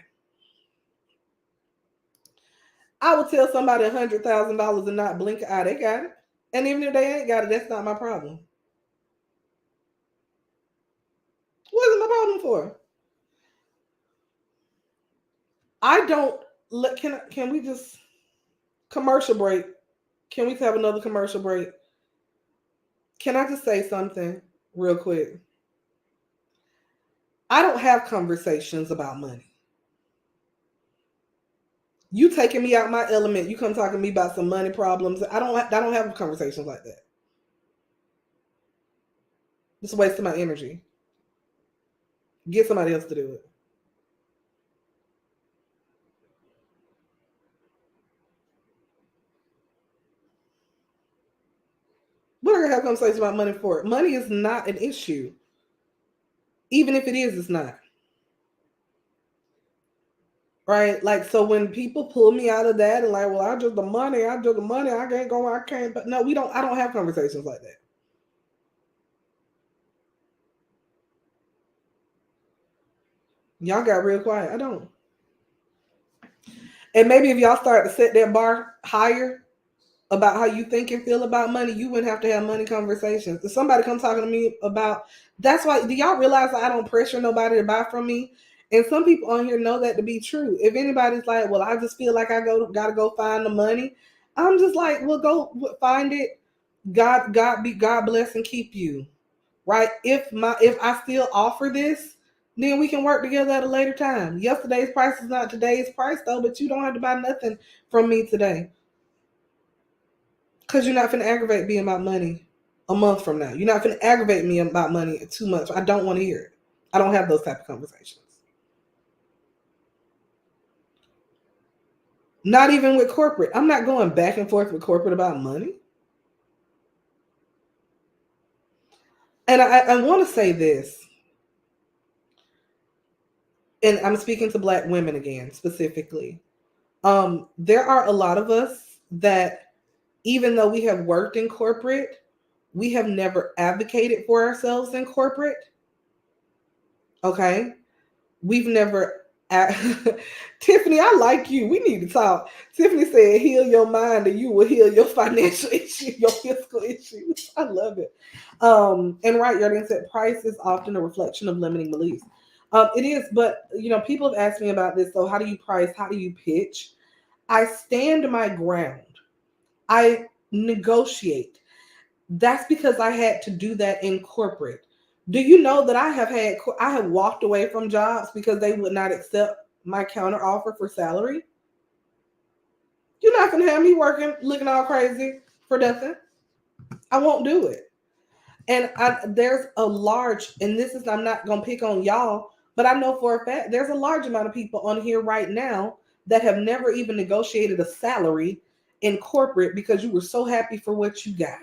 I would tell somebody $100,000 and not blink an eye. They got it. And even if they ain't got it, that's not my problem. What is my problem for? I don't let can we just commercial break? Can we have another commercial break? Can I just say something real quick? I don't have conversations about money. You taking me out my element. You come talking to me about some money problems. I don't have conversations like that. It's a waste of my energy. Get somebody else to do it. We're gonna have conversations about money for it. Money is not an issue. Even if it is, it's not. Right? Like, so when people pull me out of that and like, well, I just the money, I can't go, I can't. But no, I don't have conversations like that. Y'all got real quiet. I don't. And maybe if y'all start to set that bar higher about how you think and feel about money, you wouldn't have to have money conversations. If somebody come talking to me about, that's why, do y'all realize that I don't pressure nobody to buy from me? And some people on here know that to be true. If anybody's like, well, I just feel like I gotta go find the money, I'm just like, well, go find it. God bless and keep you. Right? If I still offer this, then we can work together at a later time. Yesterday's price is not today's price though, but you don't have to buy nothing from me today. Because you're not going to aggravate me about money a month from now. You're not going to aggravate me about money 2 months. I don't want to hear it. I don't have those type of conversations. Not even with corporate. I'm not going back and forth with corporate about money. And I want to say this. and I'm speaking to Black women again specifically. There are a lot of us that, even though we have worked in corporate, we have never advocated for ourselves in corporate. Okay. We've never. Tiffany, I like you. We need to talk. Tiffany said, heal your mind and you will heal your financial issue, your fiscal issues. I love it. And right, Jordan said, price is often a reflection of limiting beliefs. It is, but people have asked me about this. So, how do you price? How do you pitch? I stand my ground. I negotiate. That's because I had to do that in corporate. Do you know that I have walked away from jobs because they would not accept my counter offer for salary? You're not gonna have me working looking all crazy for nothing. I won't do it. And there's a large, and this is, I'm not gonna pick on y'all, but I know for a fact there's a large amount of people on here right now that have never even negotiated a salary in corporate because you were so happy for what you got.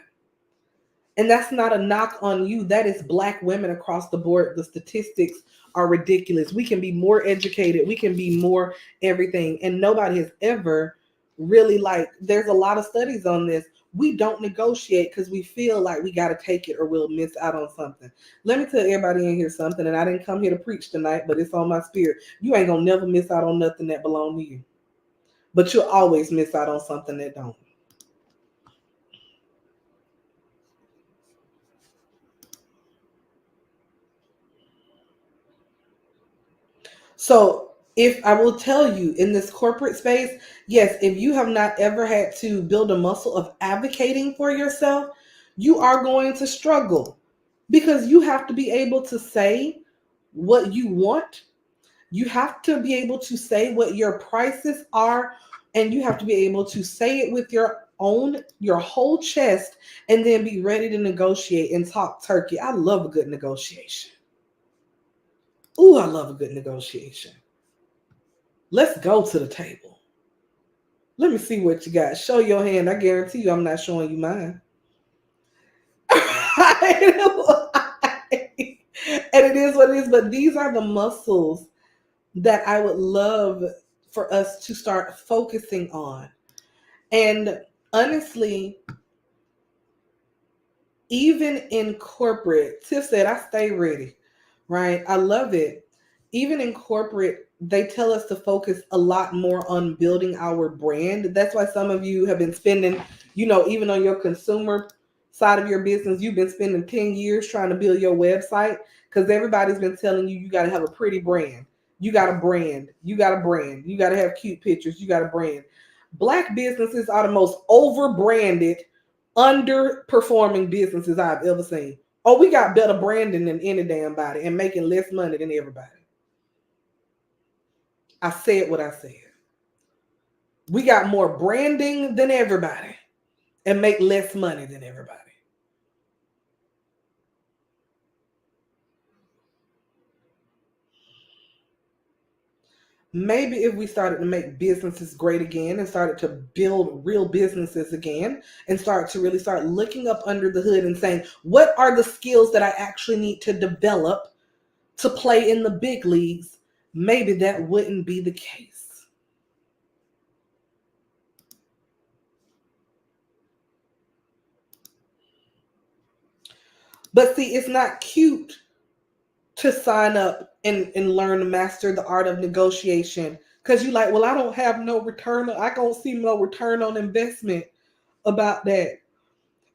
And that's not a knock on you. That is Black women across the board. The statistics are ridiculous. We can be more educated. We can be more everything. And nobody has ever really, like, there's a lot of studies on this. We don't negotiate because we feel like we got to take it or we'll miss out on something. Let me tell everybody in here something. And I didn't come here to preach tonight, but it's on my spirit. You ain't going to never miss out on nothing that belong to you. But you'll always miss out on something that don't. So, if I will tell you in this corporate space, yes, if you have not ever had to build a muscle of advocating for yourself, you are going to struggle because you have to be able to say what you want. You have to be able to say what your prices are, and you have to be able to say it with your whole chest, and then be ready to negotiate and talk turkey. I love a good negotiation. Ooh, I love a good negotiation. Let's go to the table. Let me see what you got. Show your hand. I guarantee you I'm not showing you mine. And it is what it is. But these are the muscles that I would love for us to start focusing on. And honestly, even in corporate, Tiff said, I stay ready, right? I love it. Even in corporate, they tell us to focus a lot more on building our brand. That's why some of you have been spending, even on your consumer side of your business, you've been spending 10 years trying to build your website because everybody's been telling you got to have a pretty brand. You got a brand. You got a brand. You got to have cute pictures. You got a brand. Black businesses are the most over branded, underperforming businesses I've ever seen. Oh, we got better branding than any damn body and making less money than everybody. I said what I said. We got more branding than everybody and make less money than everybody. Maybe if we started to make businesses great again and started to build real businesses again and start to really start looking up under the hood and saying, what are the skills that I actually need to develop to play in the big leagues? Maybe that wouldn't be the case. But see, it's not cute to sign up and learn to master the art of negotiation because you like, well, I don't have no return. I don't see no return on investment about that.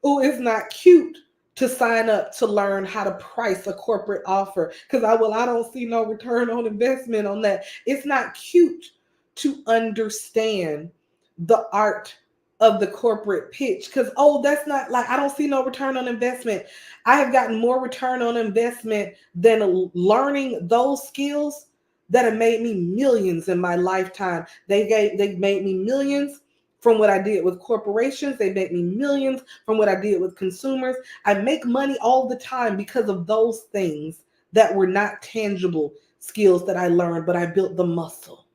Oh, it's not cute to sign up to learn how to price a corporate offer because I don't see no return on investment on that. It's not cute to understand the art of the corporate pitch because, oh, that's not, like, I don't see no return on investment. I have gotten more return on investment than learning those skills that have made me millions in my lifetime. They made me millions from what I did with corporations. They made me millions from what I did with consumers. I make money all the time because of those things that were not tangible skills that I learned, but I built the muscle.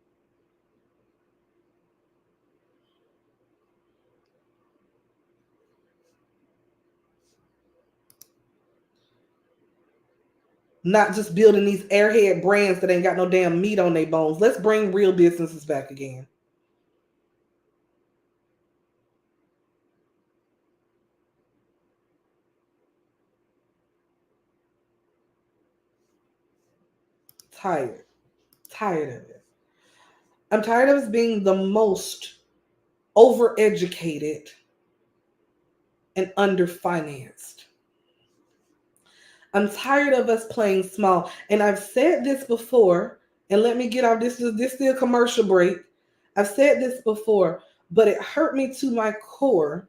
not just building these airhead brands that ain't got no damn meat on their bones. Let's bring real businesses back again. Tired. Tired of it. I'm tired of us being the most overeducated and underfinanced. I'm tired of us playing small. And I've said this before, and let me get off this still commercial break. I've said this before, but it hurt me to my core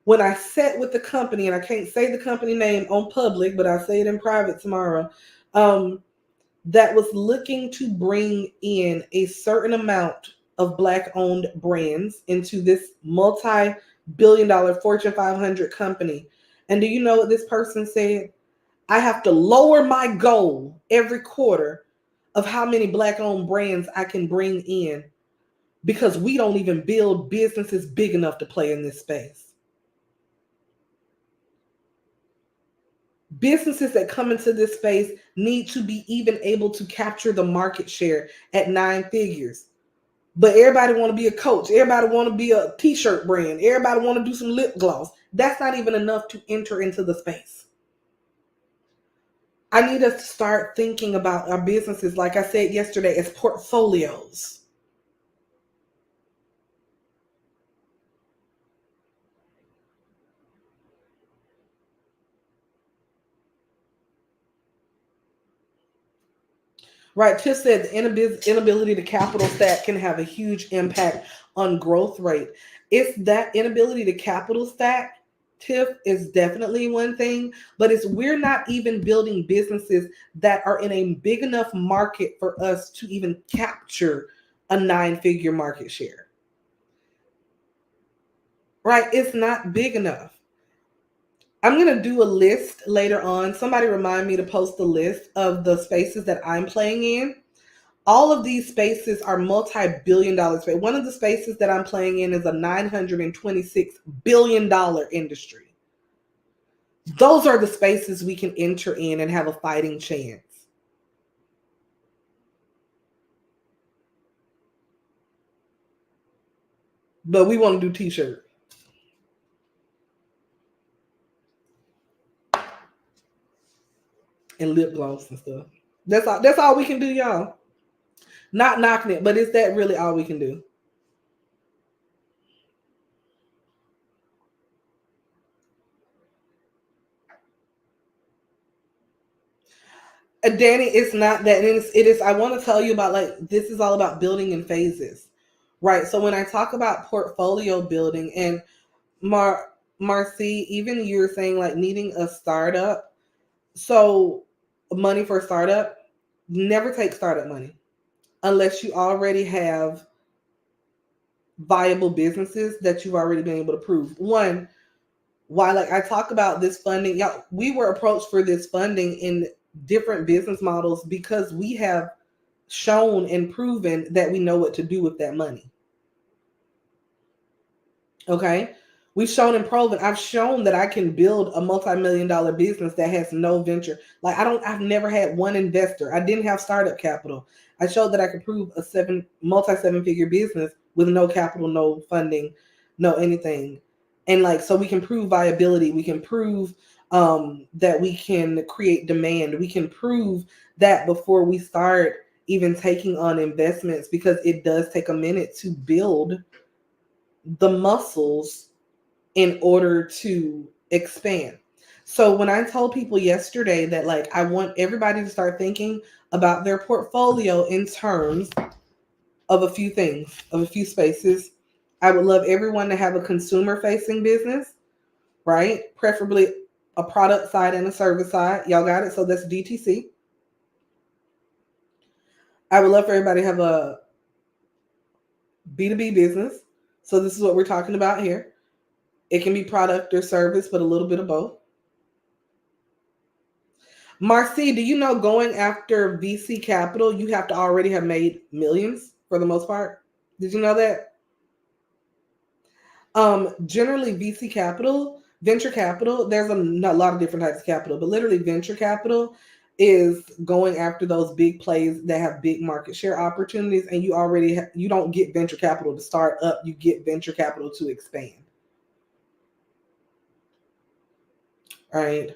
when I sat with the company, and I can't say the company name on public, but I'll say it in private tomorrow, that was looking to bring in a certain amount of Black-owned brands into this multi-billion-dollar Fortune 500 company. And do you know what this person said? I have to lower my goal every quarter of how many Black-owned brands I can bring in because we don't even build businesses big enough to play in this space. Businesses that come into this space need to be even able to capture the market share at 9 figures. But everybody want to be a coach. Everybody want to be a t-shirt brand. Everybody want to do some lip gloss. That's not even enough to enter into the space. I need us to start thinking about our businesses, like I said yesterday, as portfolios. Right, Tiff said the inability to capital stack can have a huge impact on growth rate. It's that inability to capital stack, Tiff, is definitely one thing, but it's we're not even building businesses that are in a big enough market for us to even capture a 9-figure market share. Right, it's not big enough. I'm going to do a list later on. Somebody remind me to post a list of the spaces that I'm playing in. All of these spaces are multi-billion-dollar space. One of the spaces that I'm playing in is a $926 billion industry. Those are the spaces we can enter in and have a fighting chance. But we want to do t-shirt. And lip gloss and stuff. That's all we can do, y'all. Not knocking it, but is that really all we can do? Danny, it's not that. It is. I want to tell you about, like, this is all about building in phases, right? So when I talk about portfolio building, and Marcy, even you're saying like needing a startup. So money for a startup, never take startup money unless you already have viable businesses that you've already been able to prove. One, why, like I talk about this funding, y'all, we were approached for this funding in different business models because we have shown and proven that we know what to do with that money. Okay. We've shown and proven. I've shown that I can build a multi-million-dollar business that has no venture. Like I've never had one investor. I didn't have startup capital. I showed that I could prove a multi-7-figure business with no capital, no funding, no anything. And like, so we can prove viability. We can prove that we can create demand. We can prove that before we start even taking on investments, because it does take a minute to build the muscles in order to expand. So when I told people yesterday that, like, I want everybody to start thinking about their portfolio in terms of a few things, of a few spaces. I would love everyone to have a consumer facing business, right? Preferably a product side and a service side. Y'all got it? So that's DTC. I would love for everybody to have a B2B business. So this is what we're talking about here. It can be product or service, but a little bit of both. Marcy, do you know going after VC capital, you have to already have made millions for the most part? Did you know that? Generally, VC capital, venture capital, there's a lot of different types of capital, but literally venture capital is going after those big plays that have big market share opportunities, and you already you don't get venture capital to start up, you get venture capital to expand. Right?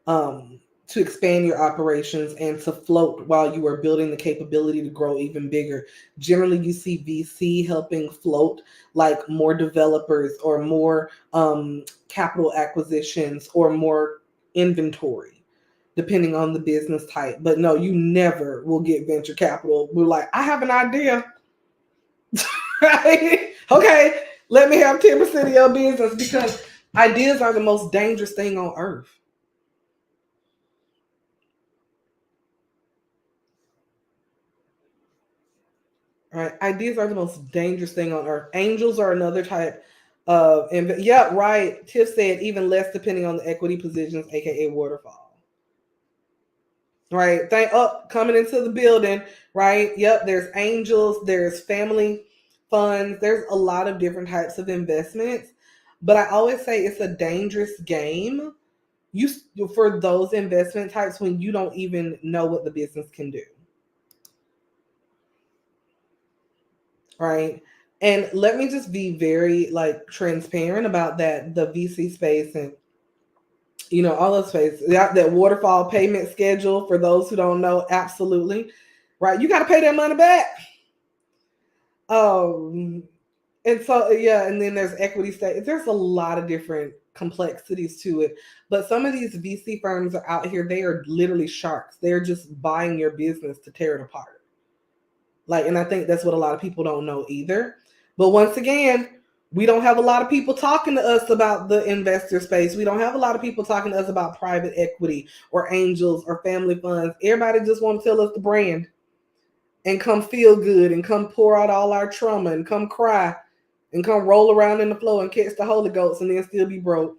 To expand your operations and to float while you are building the capability to grow even bigger. Generally, you see VC helping float like more developers or more capital acquisitions or more inventory, depending on the business type. But no, you never will get venture capital. We're like, I have an idea. Right? Okay, let me have 10% of your business, because ideas are the most dangerous thing on earth. Right? Ideas are the most dangerous thing on earth. Angels are another type of, yeah, right. Tiff said even less depending on the equity positions, aka waterfall. Right? Thank up coming into the building. Right? Yep. There's angels. There's family funds. There's a lot of different types of investments. But I always say it's a dangerous game. You for those investment types when you don't even know what the business can do. Right? And let me just be very like transparent about that, the VC space and all those spaces. That waterfall payment schedule, for those who don't know, absolutely. Right. You got to pay that money back. Um and so yeah, and then there's equity state. There's a lot of different complexities to it. But some of these VC firms are out here, they are literally sharks. They're just buying your business to tear it apart. Like, and I think that's what a lot of people don't know either. But once again, we don't have a lot of people talking to us about the investor space. We don't have a lot of people talking to us about private equity or angels or family funds. Everybody just want to tell us the brand and come feel good and come pour out all our trauma and come cry and come roll around in the floor and catch the Holy Ghost and then still be broke.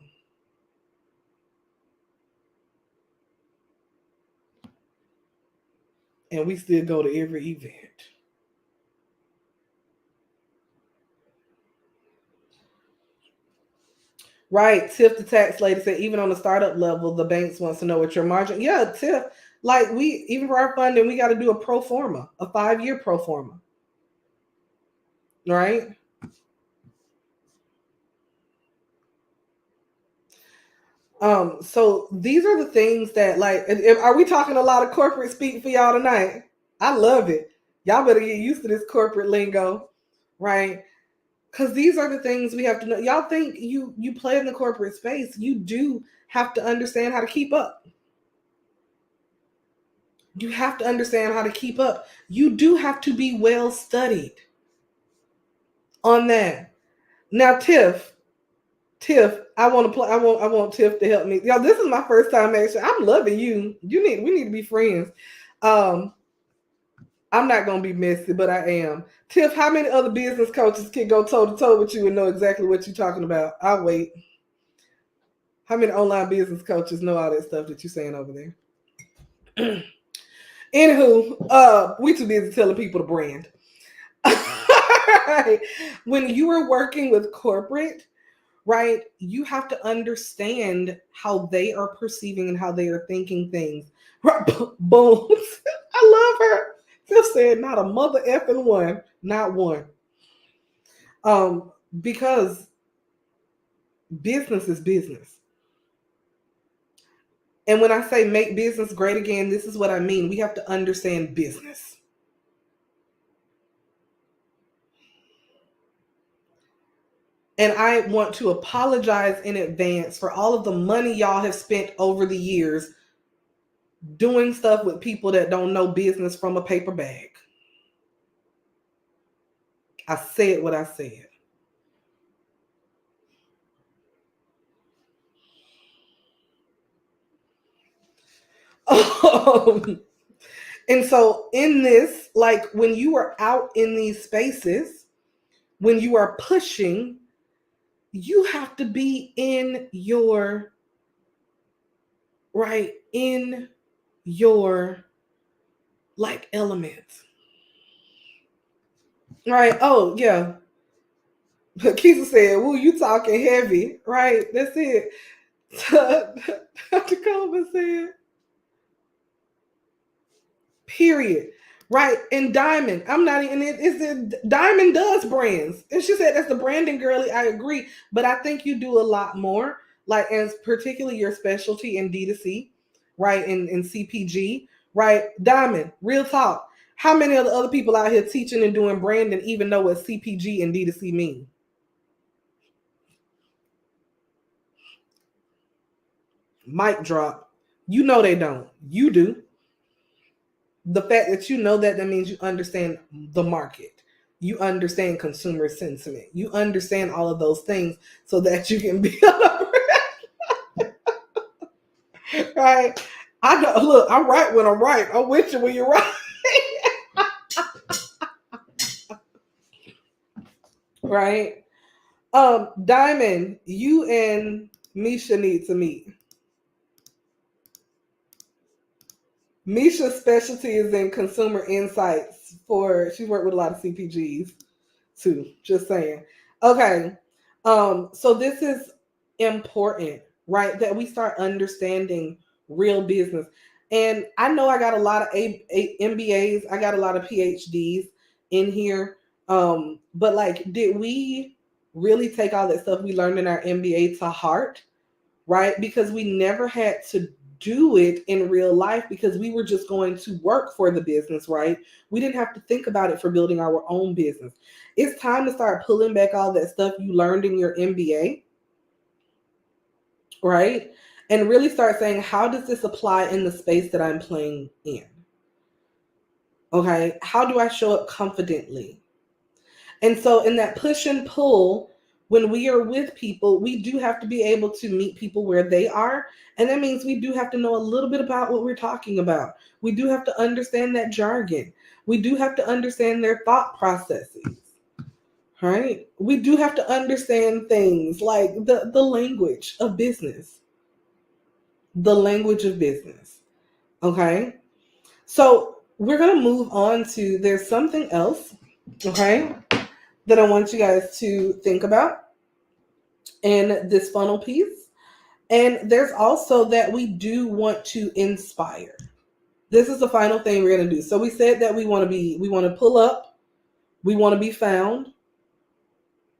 And we still go to every event. Right. Tiff, the tax lady, said even on the startup level, the banks wants to know what your margin. Yeah, Tiff. Like, we even for our funding, we got to do a pro forma, a 5-year pro forma. Right. So these are the things that, like, are we talking a lot of corporate speak for y'all tonight? I love it. Y'all better get used to this corporate lingo, right? Because these are the things we have to know. Y'all think you play in the corporate space, you do have to understand how to keep up. You have to understand how to keep up. You do have to be well studied on that. Now, Tiff, I want to play. I want Tiff to help me. Y'all, this is my first time actually. I'm loving you. We need to be friends. Um, I'm not gonna be messy, but I am. Tiff, how many other business coaches can go toe to toe with you and know exactly what you're talking about? I'll wait. How many online business coaches know all that stuff that you're saying over there? Anywho, we too busy telling people the brand. When you are working with corporate, right, you have to understand how they are perceiving and how they are thinking things. Bones. I love her. Tiff said, not a mother effing one. Not one. Because business is business. And when I say make business great again, this is what I mean. We have to understand business. And I want to apologize in advance for all of the money y'all have spent over the years doing stuff with people that don't know business from a paper bag. I said what I said. And so in this, like when you are out in these spaces, when you are pushing, you have to be in your in your like elements. Right. Oh, yeah. Keisha said, "Well, you talking heavy." Right. That's it. Dr. Coleman said, Period. Right. And Diamond, I'm not even Diamond does brands. And she said that's the branding girly. I agree. But I think you do a lot more, like as particularly your specialty in D2C, right? In CPG, right? Diamond, real talk. How many of the other people out here teaching and doing branding even know what CPG and D2C mean? Mic drop. You know they don't. You do. The fact that you know that means you understand the market, you understand consumer sentiment, you understand all of those things so that you can be right. I know, look, I'm right when I'm right, I'm with you when you're right. Right. Diamond, you and Misha need to meet. Misha's specialty is in consumer insights. For she's worked with a lot of CPGs too. Just saying. Okay. So this is important, right? That we start understanding real business. And I know I got a lot of MBAs, I got a lot of PhDs in here. But like, did we really take all that stuff we learned in our MBA to heart? Right? Because we never had to do it in real life because we were just going to work for the business, right? We didn't have to think about it for building our own business. It's time to start pulling back all that stuff you learned in your MBA, right? And really start saying, how does this apply in the space that I'm playing in? Okay, how do I show up confidently? And so, in that push and pull, when we are with people, we do have to be able to meet people where they are. And that means we do have to know a little bit about what we're talking about. We do have to understand that jargon. We do have to understand their thought processes. Right? We do have to understand things like the language of business. The language of business. Okay? So we're going to move on to there's something else, okay, that I want you guys to think about in this funnel piece. And there's also that we do want to inspire. This is the final thing we're going to do. So we said that we want to pull up, we want to be found,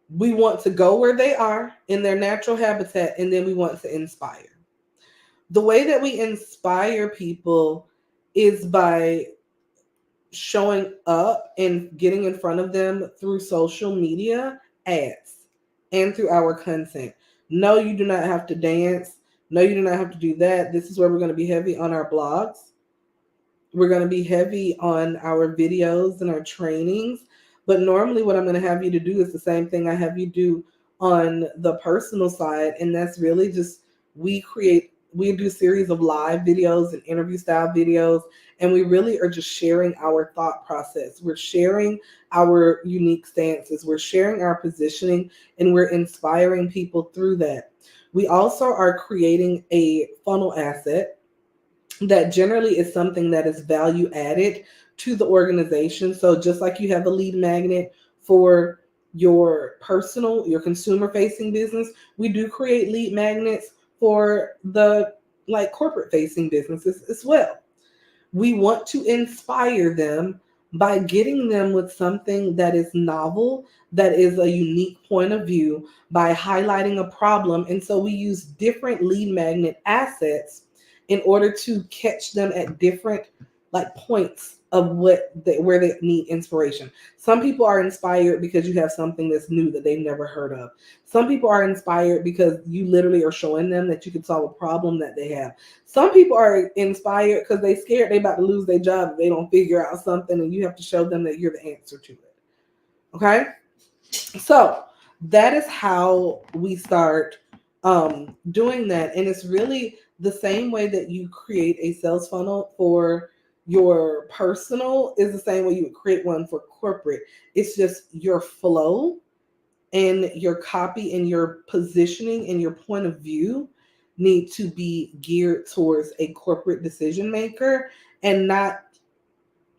we want to go where they are in their natural habitat, and then we want to inspire. The way that we inspire people is by showing up and getting in front of them through social media ads and through our content. No, you do not have to dance. No, you do not have to do that. This is where we're going to be heavy on our blogs. We're going to be heavy on our videos and our trainings. But normally what I'm going to have you to do is the same thing I have you do on the personal side. And that's really just we do a series of live videos and interview style videos. And we really are just sharing our thought process. We're sharing our unique stances. We're sharing our positioning, and we're inspiring people through that. We also are creating a funnel asset that generally is something that is value added to the organization. So just like you have a lead magnet for your your consumer facing business, we do create lead magnets for the like corporate facing businesses as well. We want to inspire them by getting them with something that is novel, that is a unique point of view, by highlighting a problem. And so we use different lead magnet assets in order to catch them at different like points of where they need inspiration. Some people are inspired because you have something that's new that they've never heard of. Some people are inspired because you literally are showing them that you can solve a problem that they have. Some people are inspired because they're scared they're about to lose their job if they don't figure out something, and you have to show them that you're the answer to it. Okay? So that is how we start doing that. And it's really the same way that you create a sales funnel for your personal is the same way you would create one for corporate. It's just your flow and your copy and your positioning and your point of view need to be geared towards a corporate decision maker and not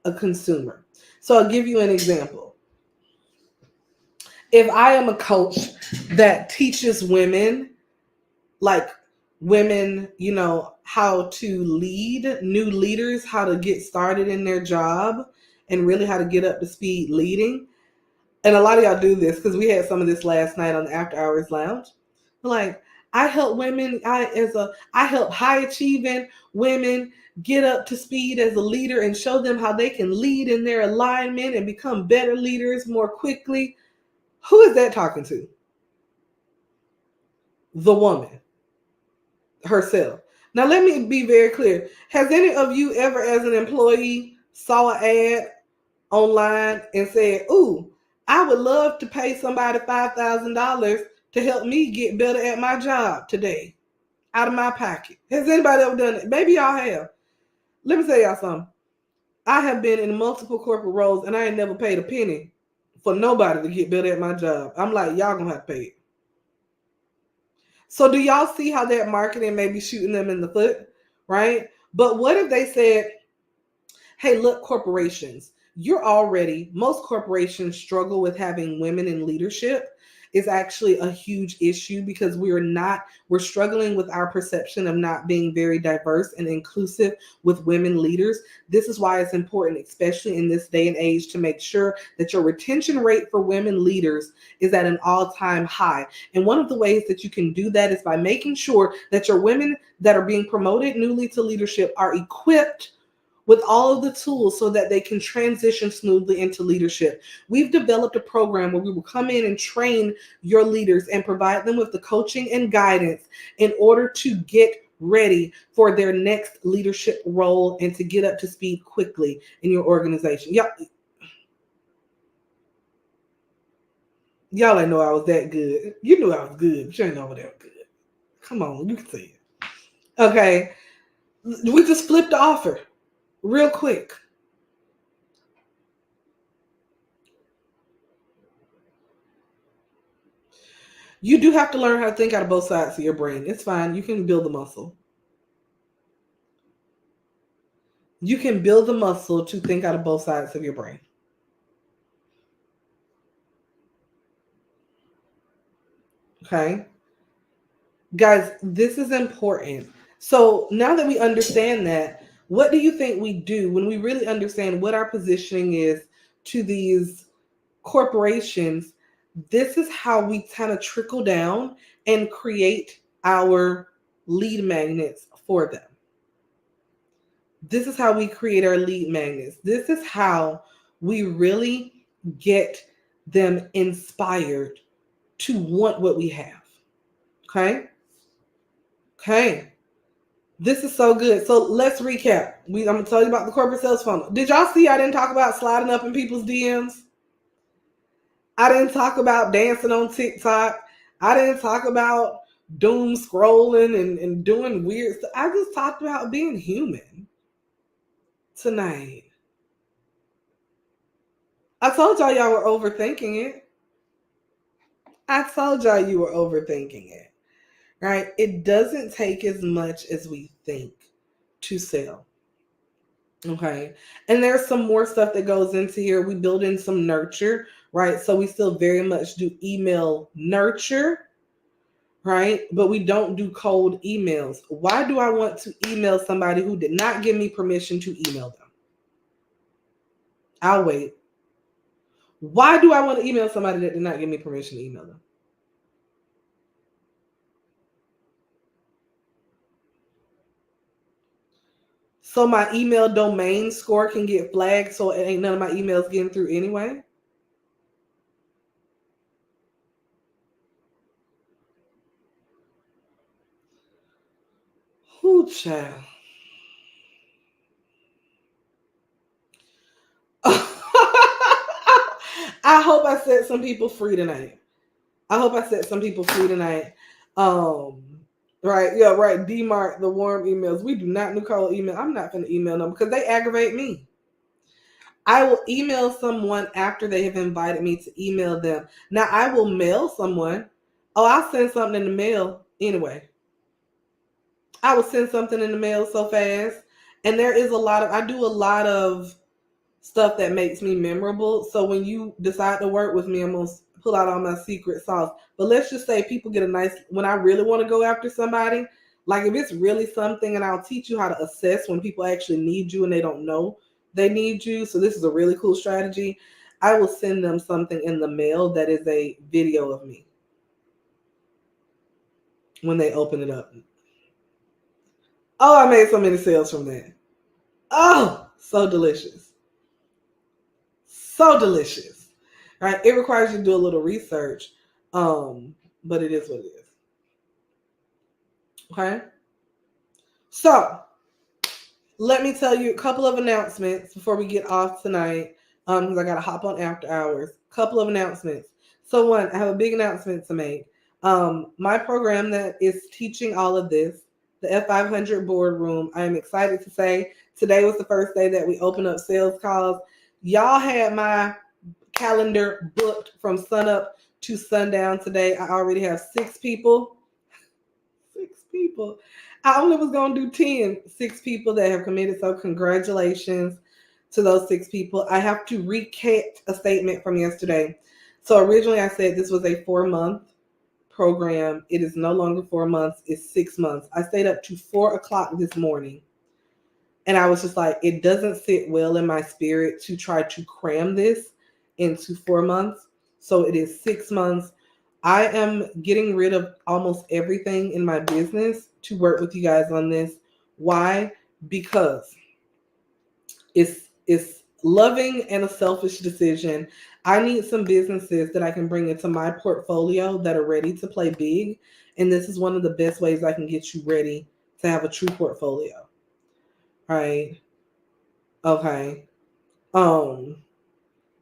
a consumer. So I'll give you an example. If I am a coach that teaches women like women, how to lead, new leaders, how to get started in their job and really how to get up to speed leading. And a lot of y'all do this because we had some of this last night on the After Hours Lounge. Like, I help women, I help high achieving women get up to speed as a leader and show them how they can lead in their alignment and become better leaders more quickly. Who is that talking to? The woman herself. Now, let me be very clear. Has any of you ever, as an employee, saw an ad online and said, "Ooh, I would love to pay somebody $5,000 to help me get better at my job today out of my pocket"? Has anybody ever done it? Maybe y'all have. Let me tell y'all something. I have been in multiple corporate roles and I ain't never paid a penny for nobody to get better at my job. I'm like, y'all gonna have to pay it. So do y'all see how that marketing may be shooting them in the foot, right? But what if they said, hey, look, corporations, most corporations struggle with having women in leadership. Is actually a huge issue because we're struggling with our perception of not being very diverse and inclusive with women leaders. This is why it's important, especially in this day and age, to make sure that your retention rate for women leaders is at an all-time high. And one of the ways that you can do that is by making sure that your women that are being promoted newly to leadership are equipped with all of the tools so that they can transition smoothly into leadership. We've developed a program where we will come in and train your leaders and provide them with the coaching and guidance in order to get ready for their next leadership role and to get up to speed quickly in your organization. Y'all ain't know I was that good. You knew I was good, but you ain't know I was that good. Come on, you can see it. Okay, we just flipped the offer real quick. You do have to learn how to think out of both sides of your brain. It's fine. You can build the muscle. You can build the muscle to think out of both sides of your brain. Okay? Guys, this is important. So now that we understand that, what do you think we do when we really understand what our positioning is to these corporations? This is how we kind of trickle down and create our lead magnets for them. This is how we create our lead magnets. This is how we really get them inspired to want what we have. Okay? Okay. This is so good. So let's recap. I'm going to tell you about the corporate sales funnel. Did y'all see I didn't talk about sliding up in people's DMs? I didn't talk about dancing on TikTok. I didn't talk about doom scrolling and doing weird stuff. I just talked about being human tonight. I told y'all were overthinking it. I told y'all you were overthinking it, right? It doesn't take as much as we think to sell. Okay. And there's some more stuff that goes into here. We build in some nurture, right? So we still very much do email nurture, right? But we don't do cold emails. Why do I want to email somebody who did not give me permission to email them? I'll wait. Why do I want to email somebody that did not give me permission to email them? So my email domain score can get flagged so it ain't none of my emails getting through anyway? Whoo, child. I hope I set some people free tonight. Right, yeah, right. DMARC the warm emails. We do not do cold email. I'm not going to email them because they aggravate me. I will email someone after they have invited me to email them. Now I will mail someone. Oh, I'll send something in the mail anyway. I will send something in the mail so fast. And I do a lot of stuff that makes me memorable. So when you decide to work with me, I'm going to pull out all my secret sauce. But let's just say people get when I really want to go after somebody, Like if it's really something, and I'll teach you how to assess when people actually need you and they don't know they need you. So this is a really cool strategy. I will send them something in the mail that is a video of me when they open it up. Oh, I made so many sales from that. Oh, so delicious. So delicious. Right? It requires you to do a little research. But it is what it is. Okay? So let me tell you a couple of announcements before we get off tonight. Because I gotta hop on after hours. Couple of announcements. So one, I have a big announcement to make. My program that is teaching all of this, the F500 boardroom, I am excited to say today was the first day that we opened up sales calls. Y'all had my calendar booked from sunup to sundown today. I already have 6 people. 6 people. I only was going to do 10. 6 people that have committed. So congratulations to those 6 people. I have to recap a statement from yesterday. So originally I said this was a 4-month program. It is no longer 4 months. It's 6 months. I stayed up to 4 o'clock this morning. And I was just like, it doesn't sit well in my spirit to try to cram this into 4 months. So it is 6 months. I am getting rid of almost everything in my business to work with you guys on this. Why? Because it's loving and a selfish decision. I need some businesses that I can bring into my portfolio that are ready to play big. And this is one of the best ways I can get you ready to have a true portfolio. Right? Okay. Um,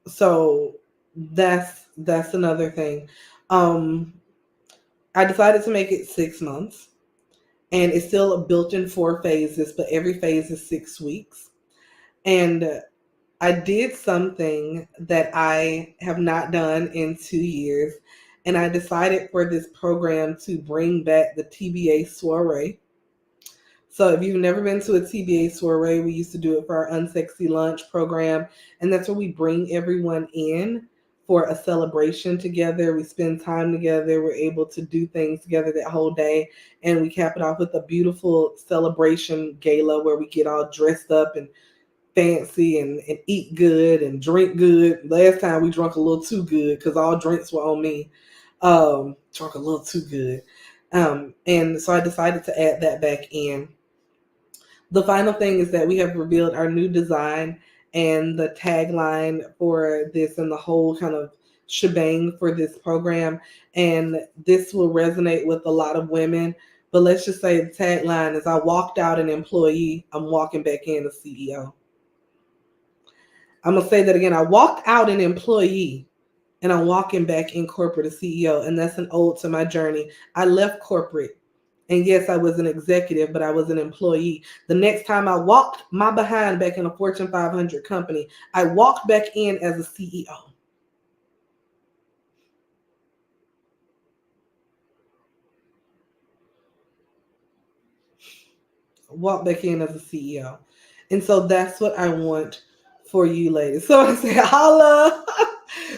so that's another thing. Um, I decided to make it 6 months, and it's still built in 4 phases, but every phase is 6 weeks. And I did something that I have not done in 2 years, and I decided for this program to bring back the TBA soiree. So if you've never been to a TBA soiree, we used to do it for our Unsexy Lunch program. And that's where we bring everyone in for a celebration together. We spend time together. We're able to do things together that whole day. And we cap it off with a beautiful celebration gala where we get all dressed up and fancy and eat good and drink good. Last time we drank a little too good because all drinks were on me. Drank a little too good. And so I decided to add that back in. The final thing is that we have revealed our new design and the tagline for this and the whole kind of shebang for this program. And this will resonate with a lot of women. But let's just say the tagline is I walked out an employee, I'm walking back in a CEO. I'm going to say that again. I walked out an employee and I'm walking back in corporate a CEO. And that's an ode to my journey. I left corporate. And yes, I was an executive, but I was an employee. The next time I walked my behind back in a Fortune 500 company, I walked back in as a CEO. Walk back in as a CEO. And so that's what I want for you ladies. So I say, holla.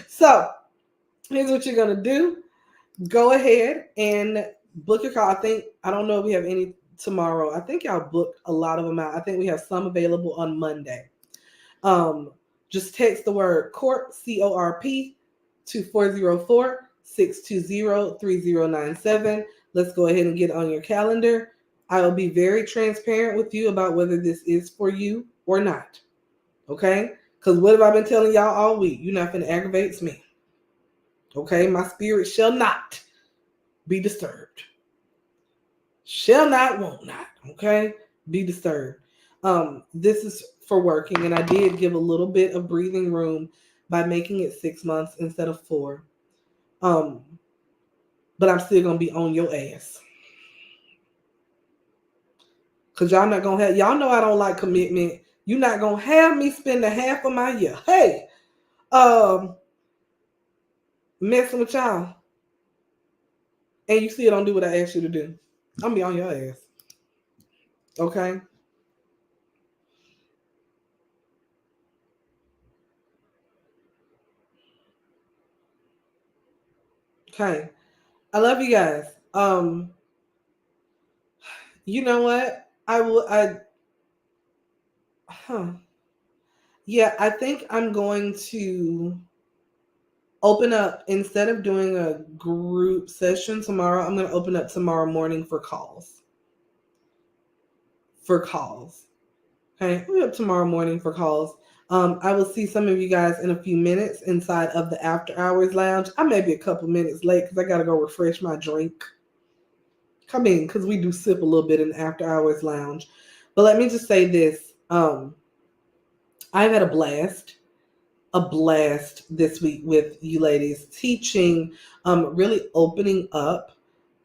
So here's what you're going to do. Go ahead and book your call. I don't know if we have any tomorrow. I think y'all booked a lot of them out. I think we have some available on Monday. Just text the word CORP, CORP, to 404-620-3097. Let's go ahead and get on your calendar. I will be very transparent with you about whether this is for you or not. Okay? Because what have I been telling y'all all week? You're not going to aggravate me. Okay? My spirit shall not be disturbed. Shall not, won't not. Okay? Be disturbed. This is for working, and I did give a little bit of breathing room by making it 6 months instead of 4. But I'm still gonna be on your ass. Cause y'all not gonna have, y'all know I don't like commitment. You're not gonna have me spend a half of my year. Hey, messing with y'all. And you still don't do what I asked you to do. I'm gonna be on your ass. Okay? Okay. I love you guys. You know what? I will. Huh. Yeah, I think I'm going to open up instead of doing a group session tomorrow. I'm going to open up tomorrow morning for calls. For calls. Okay, we're up tomorrow morning for calls. I will see some of you guys in a few minutes inside of the after hours lounge. I may be a couple minutes late because I got to go refresh my drink. Come in because we do sip a little bit in the after hours lounge. But let me just say this. I've had a blast this week with you ladies teaching, really opening up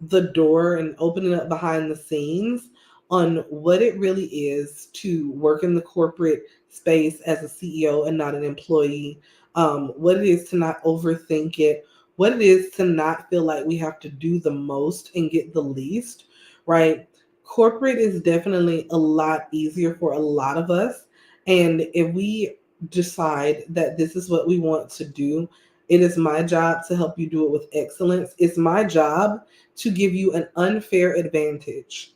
the door and opening up behind the scenes on what it really is to work in the corporate space as a CEO and not an employee, what it is to not overthink it, what it is to not feel like we have to do the most and get the least, right? Corporate is definitely a lot easier for a lot of us. And if we decide that this is what we want to do, it is my job to help you do it with excellence. It's my job to give you an unfair advantage.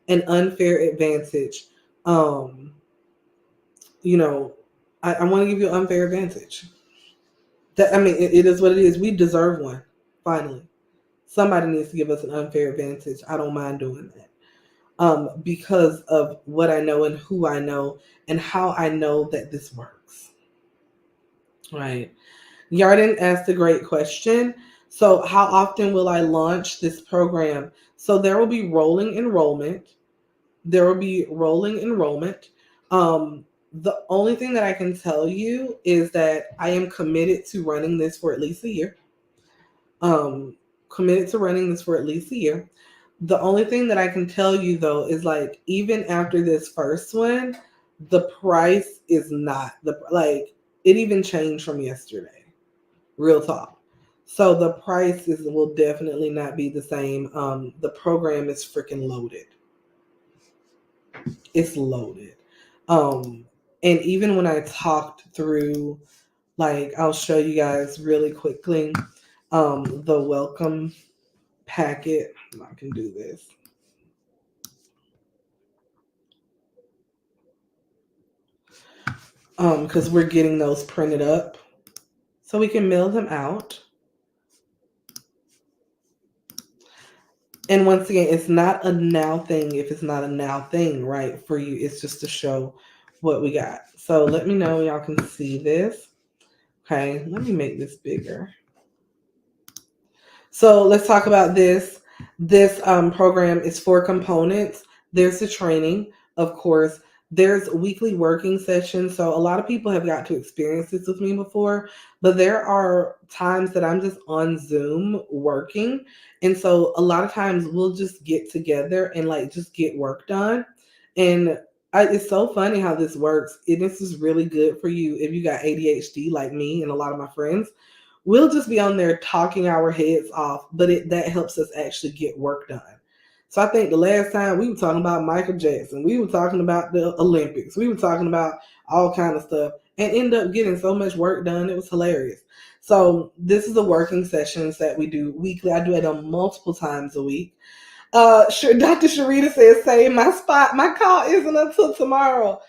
An unfair advantage. Um, you know, I want to give you an unfair advantage. That I mean, it is what it is. We deserve one. Finally, somebody needs to give us an unfair advantage. I don't mind doing that. Because of what I know and who I know and how I know that this works. Right. Yarden asked a great question. So, how often will I launch this program? So, there will be rolling enrollment. There will be rolling enrollment. The only thing that I can tell you is that I am committed to running this for at least a year. Um, Committed to running this for at least a year. The only thing that I can tell you though is like even after this first one, the price is not the like it even changed from yesterday. Real talk. So the prices will definitely not be the same. The program is freaking loaded. It's loaded. Um, and even when I talked through, like, I'll show you guys really quickly, the welcome packet. I can do this. Because we're getting those printed up so we can mail them out. And once again, it's not a now thing if it's not a now thing, right? For you, it's just to show what we got. So let me know y'all can see this. Okay, let me make this bigger. So let's talk about this. This program is 4 components. There's the training, of course. There's weekly working sessions. So a lot of people have got to experience this with me before, but there are times that I'm just on Zoom working. And so a lot of times we'll just get together and like just get work done. And it's so funny how this works. And this is really good for you if you got ADHD like me and a lot of my friends. We'll just be on there talking our heads off, but that helps us actually get work done. So I think the last time we were talking about Michael Jackson, we were talking about the Olympics, we were talking about all kind of stuff, and end up getting so much work done. It was hilarious. So this is the working sessions that we do weekly. I do it on multiple times a week. Dr. Sharita says, "Save my spot. My call isn't until tomorrow."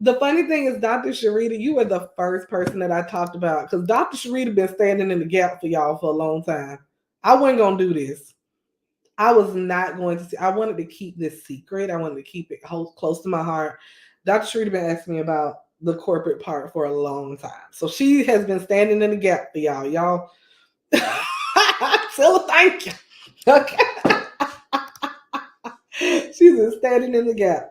The funny thing is, Dr. Sharita, you were the first person that I talked about because Dr. Sharita been standing in the gap for y'all for a long time. I wasn't gonna do this. I was not going to. I wanted to keep this secret. I wanted to keep it close to my heart. Dr. Sharita been asking me about the corporate part for a long time, so she has been standing in the gap for y'all. Y'all, tell her thank you. Okay, she's been standing in the gap.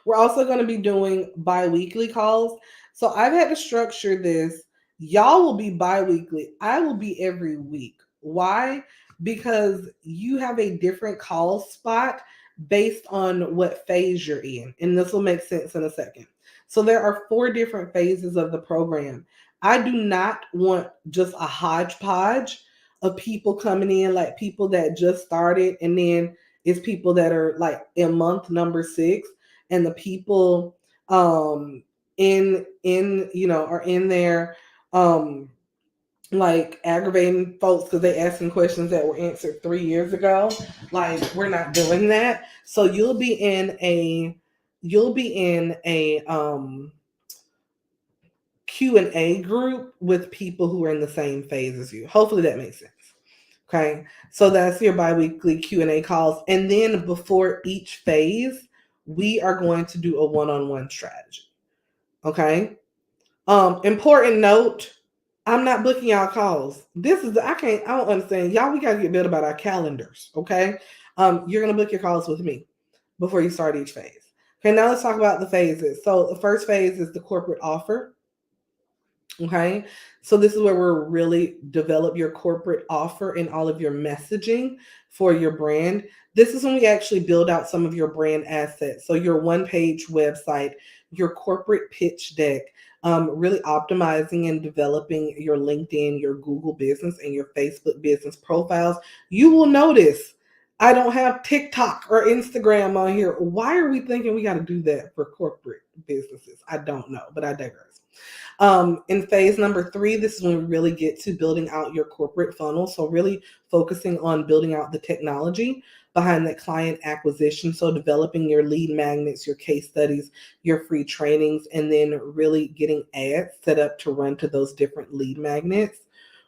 We're also going to be doing bi-weekly calls. So I've had to structure this. Y'all will be bi-weekly. I will be every week. Why? Because you have a different call spot based on what phase you're in. And this will make sense in a second. So there are 4 different phases of the program. I do not want just a hodgepodge of people coming in, like people that just started, and then it's people that are like in month number 6, and the people in are in there um like aggravating folks because they asking questions that were answered 3 years ago. Like we're not doing that. So you'll be in a Q&A group with people who are in the same phase as you. Hopefully that makes sense. Okay. So that's your biweekly Q&A calls. And then before each phase, we are going to do a one-on-one strategy. Okay. Important note, I'm not booking y'all calls. I don't understand. Y'all, we gotta get better about our calendars. Okay. You're gonna book your calls with me before you start each phase. Okay, now let's talk about the phases. So the first phase is the corporate offer. Okay. So this is where we're really develop your corporate offer and all of your messaging for your brand. This is when we actually build out some of your brand assets. So your one-page website, your corporate pitch deck, really optimizing and developing your LinkedIn, your Google business, and your Facebook business profiles. You will notice I don't have TikTok or Instagram on here. Why are we thinking we got to do that for corporate businesses? I don't know, but I digress. In phase number 3, this is when we really get to building out your corporate funnel. So really focusing on building out the technology behind that client acquisition. So developing your lead magnets, your case studies, your free trainings, and then really getting ads set up to run to those different lead magnets,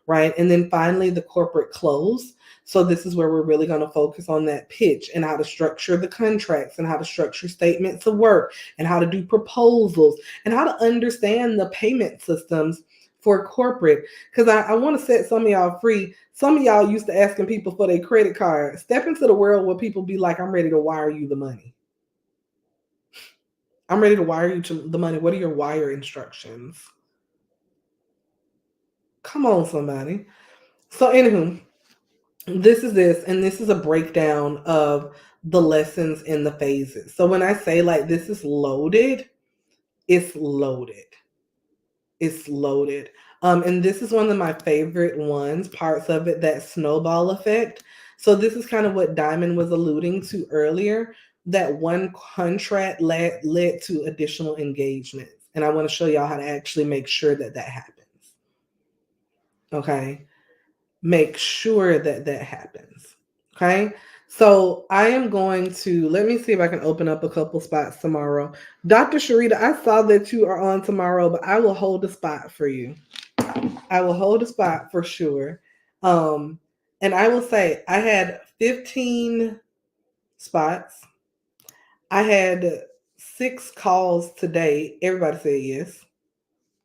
right? And then finally, the corporate close. So this is where we're really going to focus on that pitch and how to structure the contracts and how to structure statements of work and how to do proposals and how to understand the payment systems for corporate. Because I want to set some of y'all free. Some of y'all used to asking people for their credit card. Step into the world where people be like, I'm ready to wire you the money. I'm ready to wire you the money. What are your wire instructions? Come on, somebody. So, anywho, and this is a breakdown of the lessons in the phases. So when I say like this is loaded, it's loaded. It's loaded. And this is one of my favorite ones, parts of it, that snowball effect. So this is kind of what Diamond was alluding to earlier, that one contract led to additional engagements. And I want to show y'all how to actually make sure that that happens. Okay. Make sure that that happens. Okay. So I am going to let me see if I can open up a couple spots tomorrow. Dr. Sharita, I saw that you are on tomorrow, but I will hold a spot for you. I will hold a spot for sure. And I will say I had 15 spots. I had 6 calls today. Everybody said yes.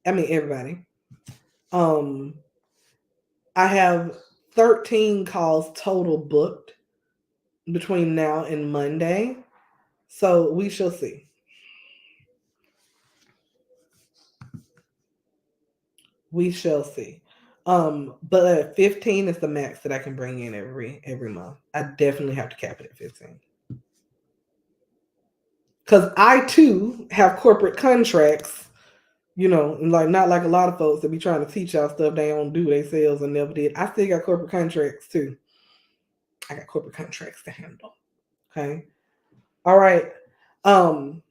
I mean everybody. Um, I have 13 calls total booked between now and Monday. So we shall see. We shall see. But 15 is the max that I can bring in every month. I definitely have to cap it at 15. Because I too have corporate contracts, and like not like a lot of folks that be trying to teach y'all stuff they don't do they sales and never did. I still got corporate contracts too. I got corporate contracts to handle. Okay. All right. Um,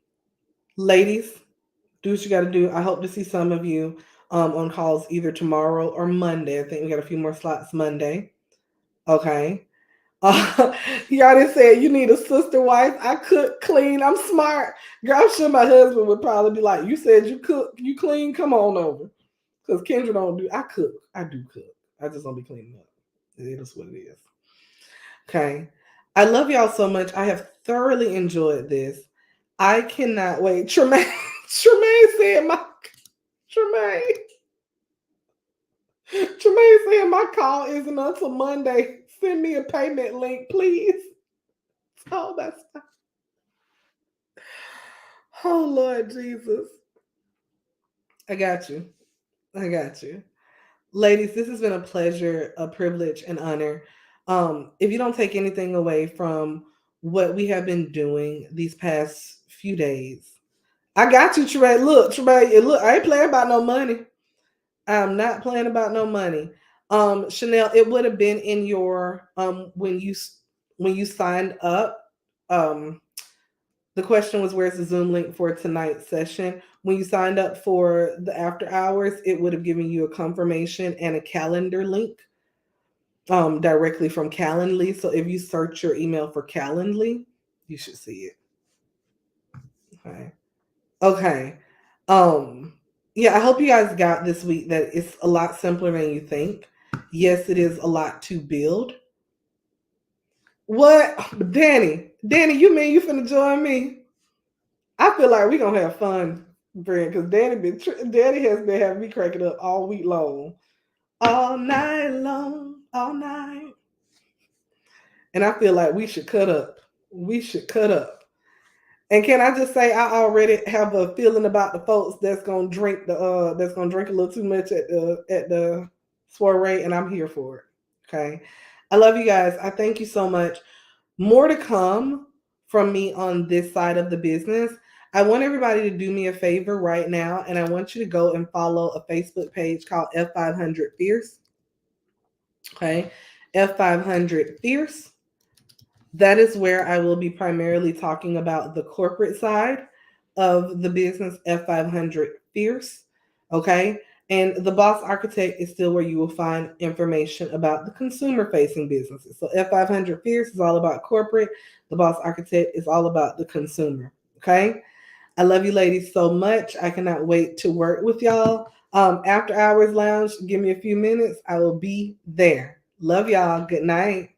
ladies, do what you got to do. I hope to see some of you on calls either tomorrow or Monday. I think we got a few more slots Monday. Okay. Y'all just said you need a sister wife. I cook, clean. I'm smart. Girl, I'm sure my husband would probably be like, you said you cook, you clean, come on over. Because Kendra don't do, I cook. I do cook. I just don't be cleaning up. It is what it is. Okay. I love y'all so much. I have thoroughly enjoyed this. I cannot wait. Tremaine, Tremaine said Tremaine. Tremaine said my call isn't until Monday. Send me a payment link, please. Oh, that's oh Lord Jesus. I got you. I got you. Ladies, this has been a pleasure, a privilege, an honor. If you don't take anything away from what we have been doing these past few days, I got you, Tremaine. Look, Tremaine, look, I ain't playing about no money. I'm not playing about no money. Chanel, it would have been in your when you signed up. Um, The question was, where's the Zoom link for tonight's session? When you signed up for the after hours, it would have given you a confirmation and a calendar link directly from Calendly. So if you search your email for Calendly, you should see it. Okay. Okay. Um, yeah, I hope you guys got this week that it's a lot simpler than you think. Yes, it is a lot to build. What? Danny, you mean you finna join me? I feel like we gonna have fun, Brent, because Danny has been having me cracking up all week long. All night long, all night. And I feel like we should cut up. We should cut up. And can I just say, I already have a feeling about the folks that's gonna drink a little too much at the soiree, and I'm here for it. Okay, I love you guys. I thank you so much. More to come from me on this side of the business. I want everybody to do me a favor right now, and I want you to go and follow a Facebook page called F500 Fierce. Okay, F500 Fierce. That is where I will be primarily talking about the corporate side of the business, F500 Fierce. Okay. And the Boss Architect is still where you will find information about the consumer facing businesses. So F500 Fierce is all about corporate. The Boss Architect is all about the consumer. Okay. I love you ladies so much. I cannot wait to work with y'all. After Hours Lounge, give me a few minutes. I will be there. Love y'all. Good night.